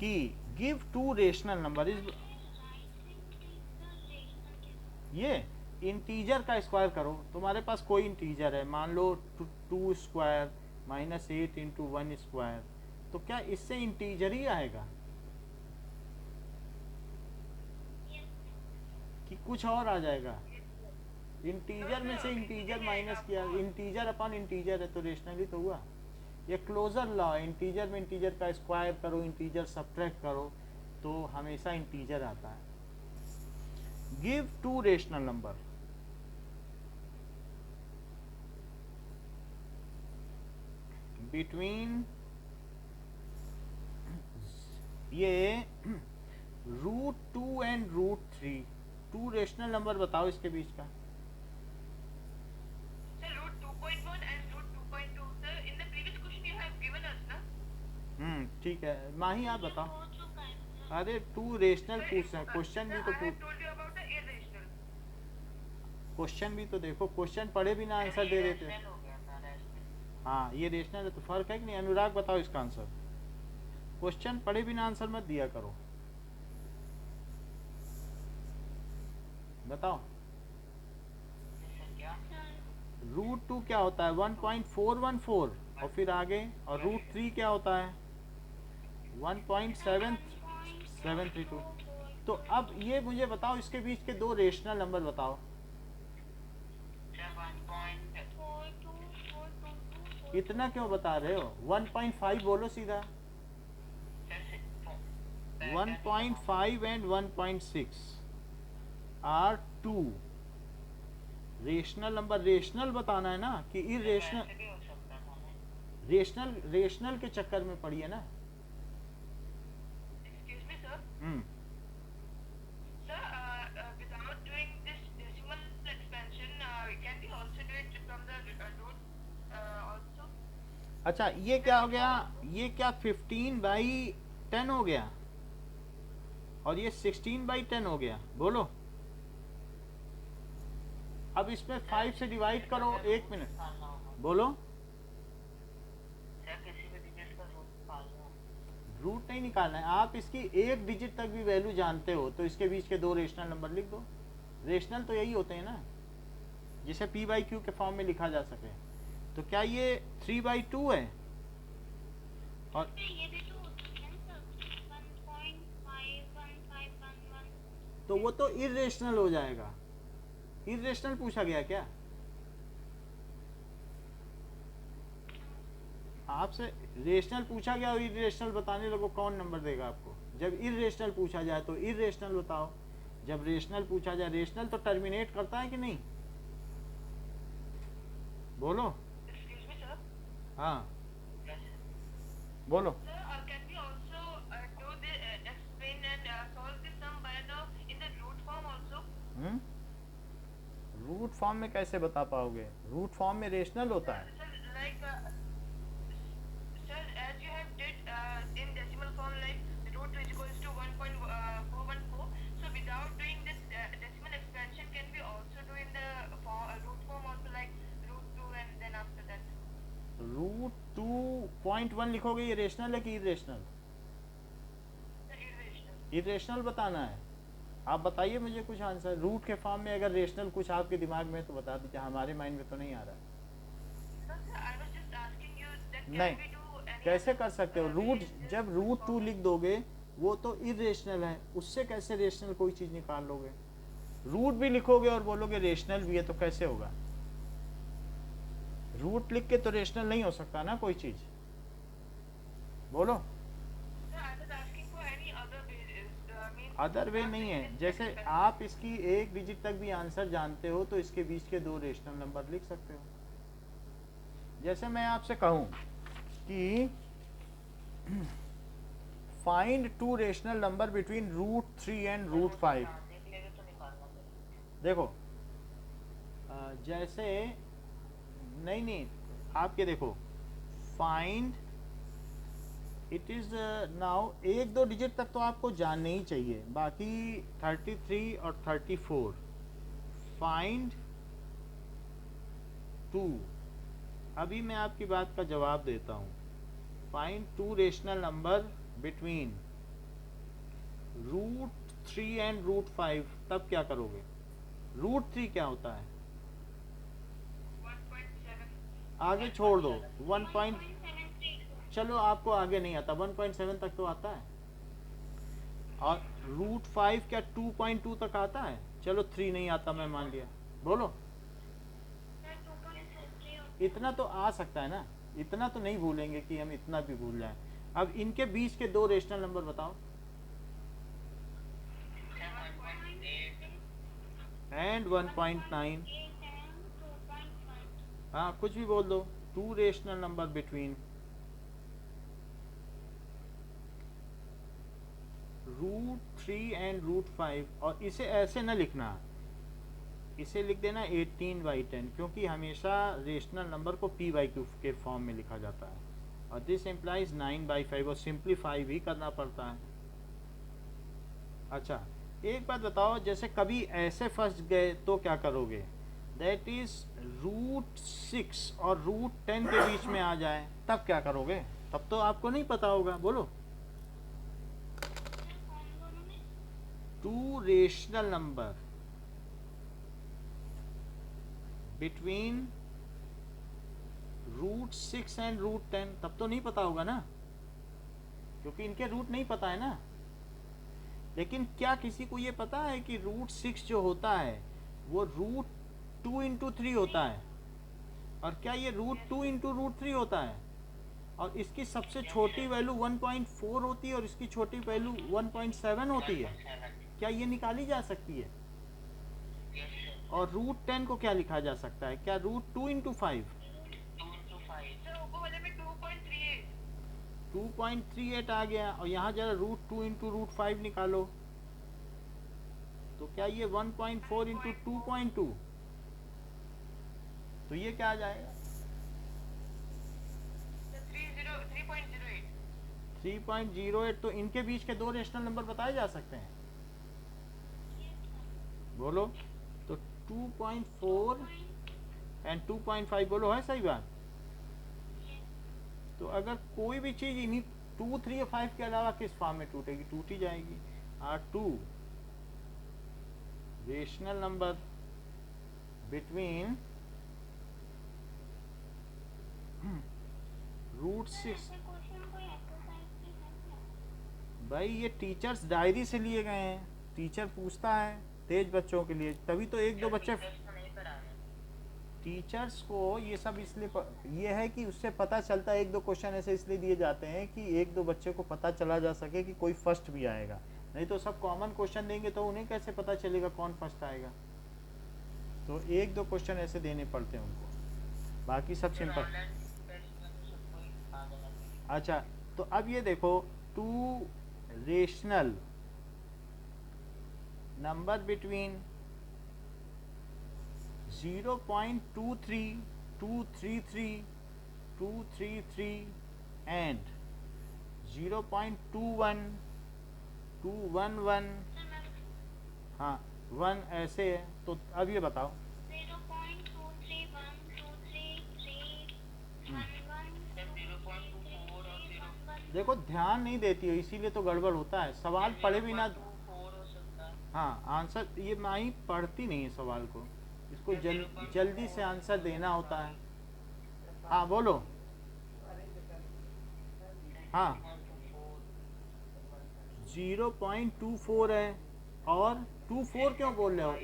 कि गिव 2 रेशनल नंबर इज, ये इंटीजर का स्क्वायर करो। तुम्हारे पास कोई इंटीजर है, मान लो 2 स्क्वायर -8 इंटू 1 स्क्वायर, तो क्या इससे इंटीजर ही आएगा कि कुछ और आ जाएगा? इंटीजर में से इंटीजर माइनस किया, इंटीजर अपॉन इंटीजर है तो रेशनली तो हुआ। ये क्लोजर लॉ है, इंटीजर में इंटीजर का स्क्वायर करो, इंटीजर सब्ट्रैक्ट करो तो हमेशा इंटीजर आता है। Give 2 rational number. बिटवीन ये √2 एंड √3, 2 रेशनल नंबर बताओ इसके बीच का। Sir, √2.1 and √2.2. Sir, in the previous question you have given us, na? ठीक है, माही आप बताओ। हो चुका है sir। अरे 2 रेशनल Sir, पूछ रहे हैं, क्वेश्चन भी sir, तो I have told you about the irrational. Question भी तो देखो, क्वेश्चन पढ़े बिना आंसर दे देते हैं। हाँ, ये रेशनल है तो फर्क है कि नहीं? अनुराग बताओ इसका आंसर। क्वेश्चन पढ़े बिना आंसर मत दिया करो, बताओ। √2 क्या होता है? 1.414 और फिर आगे, और √3 क्या होता है? 1.732। तो अब ये मुझे बताओ, इसके बीच के 2 रेशनल नंबर बताओ। इतना क्यों बता रहे हो? 1.5 बोलो सीधा। 1.5 and 1.6 are 2 rational number. Rational बताना है ना कि इरेशनल। रेशनल के चक्कर में पड़ी है ना। Excuse me, sir. Hmm Sir, without doing this decimal expansion, can we also do it from the root also? अच्छा, ये क्या हो गया? ये क्या 15/10 हो गया और ये 16/10 हो गया? बोलो। अब इसमें 5 से डिवाइड करो। 1 मिनट बोलो। रूट नहीं निकालना है, आप इसकी 1 डिजिट तक भी वैल्यू जानते हो तो इसके बीच के 2 रेशनल नंबर लिख दो। रेशनल तो यही होते हैं ना, जिसे p/q के फॉर्म में लिखा जा सके। तो क्या ये 3/2 है? और ये भी तो होती है सर, 1.51511। तो वो तो इरेशनल हो जाएगा। इरेशनल पूछा गया क्या आपसे? रेशनल पूछा गया और इरेशनल बताने लगो, कौन नंबर देगा आपको? जब इरेशनल पूछा जाए तो इरेशनल बताओ, जब रेशनल पूछा जाए। रेशनल तो टर्मिनेट करता है कि नहीं? बोलो। Excuse me, sir. हाँ बोलो। Sir, can we also do the explain and solve this sum by the in the root form also? Root form में कैसे बता पाओगे? रूट फॉर्म में रेशनल होता है। Sir, like sir, as you have did in decimal form, like root is equals to 1.414. So without doing this decimal expansion, can we also do in the root form also, like √2 and then after that? √2.1 लिखोगे। ये rational है कि irrational? The irrational. Irrational बताना है। आप बताइए मुझे कुछ आंसर। रूट के फॉर्म में अगर रेशनल कुछ आपके दिमाग में तो बता दीजिए, हमारे माइंड में तो नहीं आ रहा है। Sir, I was just asking you that can नहीं, we do any कैसे other, कर सकते हो? रूट जब √2 लिख दोगे वो तो इरेशनल है, उससे कैसे रेशनल कोई चीज निकाल लोगे? रूट भी लिखोगे और बोलोगे रेशनल भी है तो कैसे होगा? रूट लिख के तो रेशनल नहीं हो सकता ना कोई चीज, बोलो। Sir, I was asking for any other way. Means other way not नहीं saying है, this जैसे particular. आप इसकी एक डिजिट तक भी आंसर जानते हो तो इसके बीच के दो रेशनल नंबर लिख सकते हो। जैसे मैं आपसे कहूं कि find two rational number between √3 and √5। देखो जैसे नहीं आप ये देखो, फाइंड इट इज नाउ, एक दो डिजिट तक तो आपको जानने ही चाहिए, बाकी 33 और 34। फाइंड 2, अभी मैं आपकी बात का जवाब देता हूँ। Find two rational number between √3 and √5, तब क्या करोगे? √3 क्या होता है? 1.7. आगे छोड़ दो 1 पॉइंट, 1.73. चलो आपको आगे नहीं आता, 1.7 तक तो आता है। और √5 क्या 2.2 तक आता है? चलो 3 नहीं आता, मैं मान लिया, बोलो। Sir, 2.73 होता है. इतना तो आ सकता है ना, इतना तो नहीं भूलेंगे कि हम इतना भी भूल जाएं। अब इनके बीच के दो रेशनल नंबर बताओ। एंड 1.9। 8 and 2.5. हाँ कुछ भी बोल दो। Two rational number between √3 and √5, और इसे ऐसे न लिखना, इसे लिख देना 18/10, क्योंकि हमेशा रेशनल नंबर को p/q के फॉर्म में लिखा जाता है, और दिस इम्प्लाइज 9/5, और सिंप्लीफाई भी करना पड़ता है। अच्छा एक बात बताओ, जैसे कभी ऐसे फंस गए तो क्या करोगे? दैट इज √6 और √10 के बीच में आ जाए, तब क्या करोगे? तब तो आपको नहीं पता होगा, बोलो। Sir, कौन दोनों में? Two rational number between √6 and √10, तब तो नहीं पता होगा ना, क्योंकि इनके रूट नहीं पता है ना। लेकिन क्या किसी को ये पता है कि √6 जो होता है वो √2 × 3 होता है, और क्या ये √2 × √3 होता है, और इसकी सबसे छोटी वैल्यू 1.4 होती है और इसकी छोटी वैल्यू 1.7 होती है? क्या ये निकाली जा सकती है? और √10 को क्या लिखा जा सकता है? क्या √2 × 5? Sir, ऊपर वाले में 2.38. 2.38 आ गया, और यहाँ जरा √2 × √5 निकालो, तो क्या ये 1.4 × 2.2? तो ये क्या आ जाएगा? Sir, 3.08. 3.08। तो इनके बीच के दो रेशनल नंबर बताए जा सकते हैं, बोलो। तो 2.4 एंड 2.5, बोलो, है सही बात? तो अगर कोई भी चीज इन्हीं 2, 3 और 5 के अलावा किस फॉर्म में टूटेगी? टूट ही जाएगी। R2 rational number between √6। ऐसे क्वेश्चन कोई एक्सरसाइज की है क्या? भाई ये टीचर्स डायरी से लिए गए हैं, टीचर पूछता है तेज बच्चों के लिए, तभी तो एक दो बच्चे। टीचर्स को ये सब इसलिए ये है कि उससे पता चलता है, एक दो क्वेश्चन ऐसे इसलिए दिए जाते हैं कि एक दो बच्चे को पता चला जा सके कि कोई फर्स्ट भी आएगा, नहीं तो सब कॉमन क्वेश्चन देंगे तो उन्हें कैसे पता चलेगा कौन फर्स्ट आएगा। तो एक दो क्वेश्चन ऐसे देने पड़ते हैं उनको, बाकी सब सिंपल। अच्छा तो अब ये देखो, to rational number between 0.23, 233, 233 and 0.21, 211, Sir, मैं हाँ 1 ऐसे है। तो अब ये बताओ 0.231, 233, 11, 233, देखो ध्यान नहीं देती हो इसीलिए तो गड़बड़ होता है, सवाल पढ़े बिना। हाँ आंसर, ये माही पढ़ती नहीं है सवाल को, इसको जल्दी से आंसर देना होता है। हाँ बोलो। हाँ 0.24 है, और 2 4 क्यों बोल रहे हो?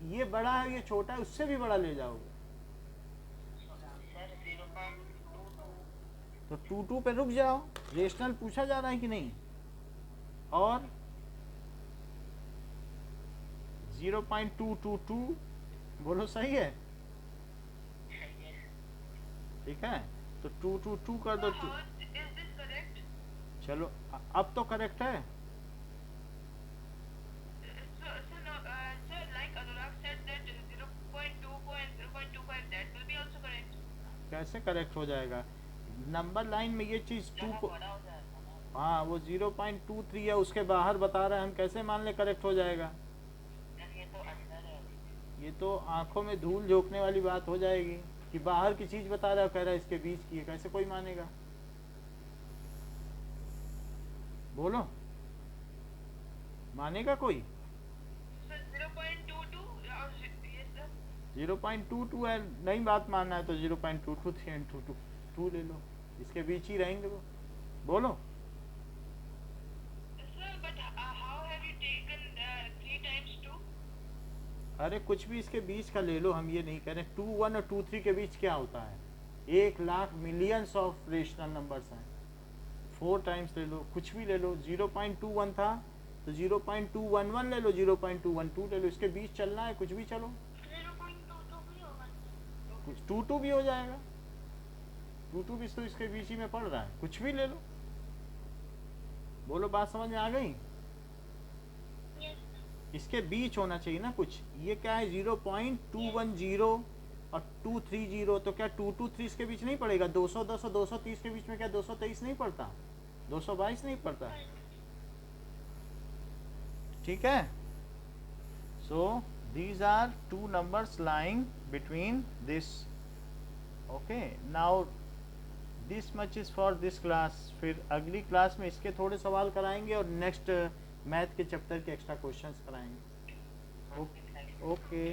ये बड़ा है, ये छोटा है, उससे भी बड़ा ले जाओगे सर 0.22 तो 2 2 पे रुक जाओ। रेशनल पूछा जा रहा है कि नहीं? और 0.222 बोलो, सही है? ठीक है, तो 222 कर दो। How is this correct? चलो अब तो करेक्ट है। So no, sir, like Anurag said that 0.24 and 0.25 that will be also correct. कैसे करेक्ट हो जाएगा? नंबर लाइन में ये चीज़ 2 को, बड़ा हो जाएगा ना। हाँ वो 0.23 है, उसके बाहर बता रहा है, हम कैसे मान ले करेक्ट हो जाएगा? सर ये तो अंदर है। ये तो आंखों में धूल झोंकने वाली बात हो जाएगी कि बाहर की चीज़ बता रहा है, कह रहा है इसके बीच की है, कैसे कोई मानेगा? बोलो, मानेगा कोई? सर 0.22 और ये सर 0.22 है, नहीं बात मानना है तो 0.223 एंड 2 ले लो, इसके बीच ही रहेंगे वो। बोलो। sir, but how have you taken 3 times 2? अरे कुछ भी इसके बीच का ले लो, हम ये नहीं कह रहे। 2 1 और 2 3 के बीच क्या होता है? 1 lakh millions of rational numbers हैं। 4 टाइम्स ले लो, कुछ भी ले लो। 0.21 था तो 0.211 ले लो, 0.212 ले लो, इसके बीच चलना है, कुछ भी चलो। 0.22 भी होगा। कुछ 2 भी हो जाएगा, 2 भी तो इसके बीच ही में पड़ रहा है, कुछ भी ले लो। बोलो, बात समझ में आ गई? Yes, sir. इसके बीच होना चाहिए ना कुछ। ये क्या है? 0.210 और 230, तो क्या 223 इसके बीच नहीं पड़ेगा? 200 200 230 के बीच में क्या 223 नहीं पड़ता? 222 नहीं पड़ता? ठीक है। सो these are 2 numbers lying between this. Okay, now this much is for this class. फिर अगली क्लास में इसके थोड़े सवाल कराएंगे और नेक्स्ट मैथ के चैप्टर के एक्स्ट्रा क्वेश्चंस कराएंगे। ओके।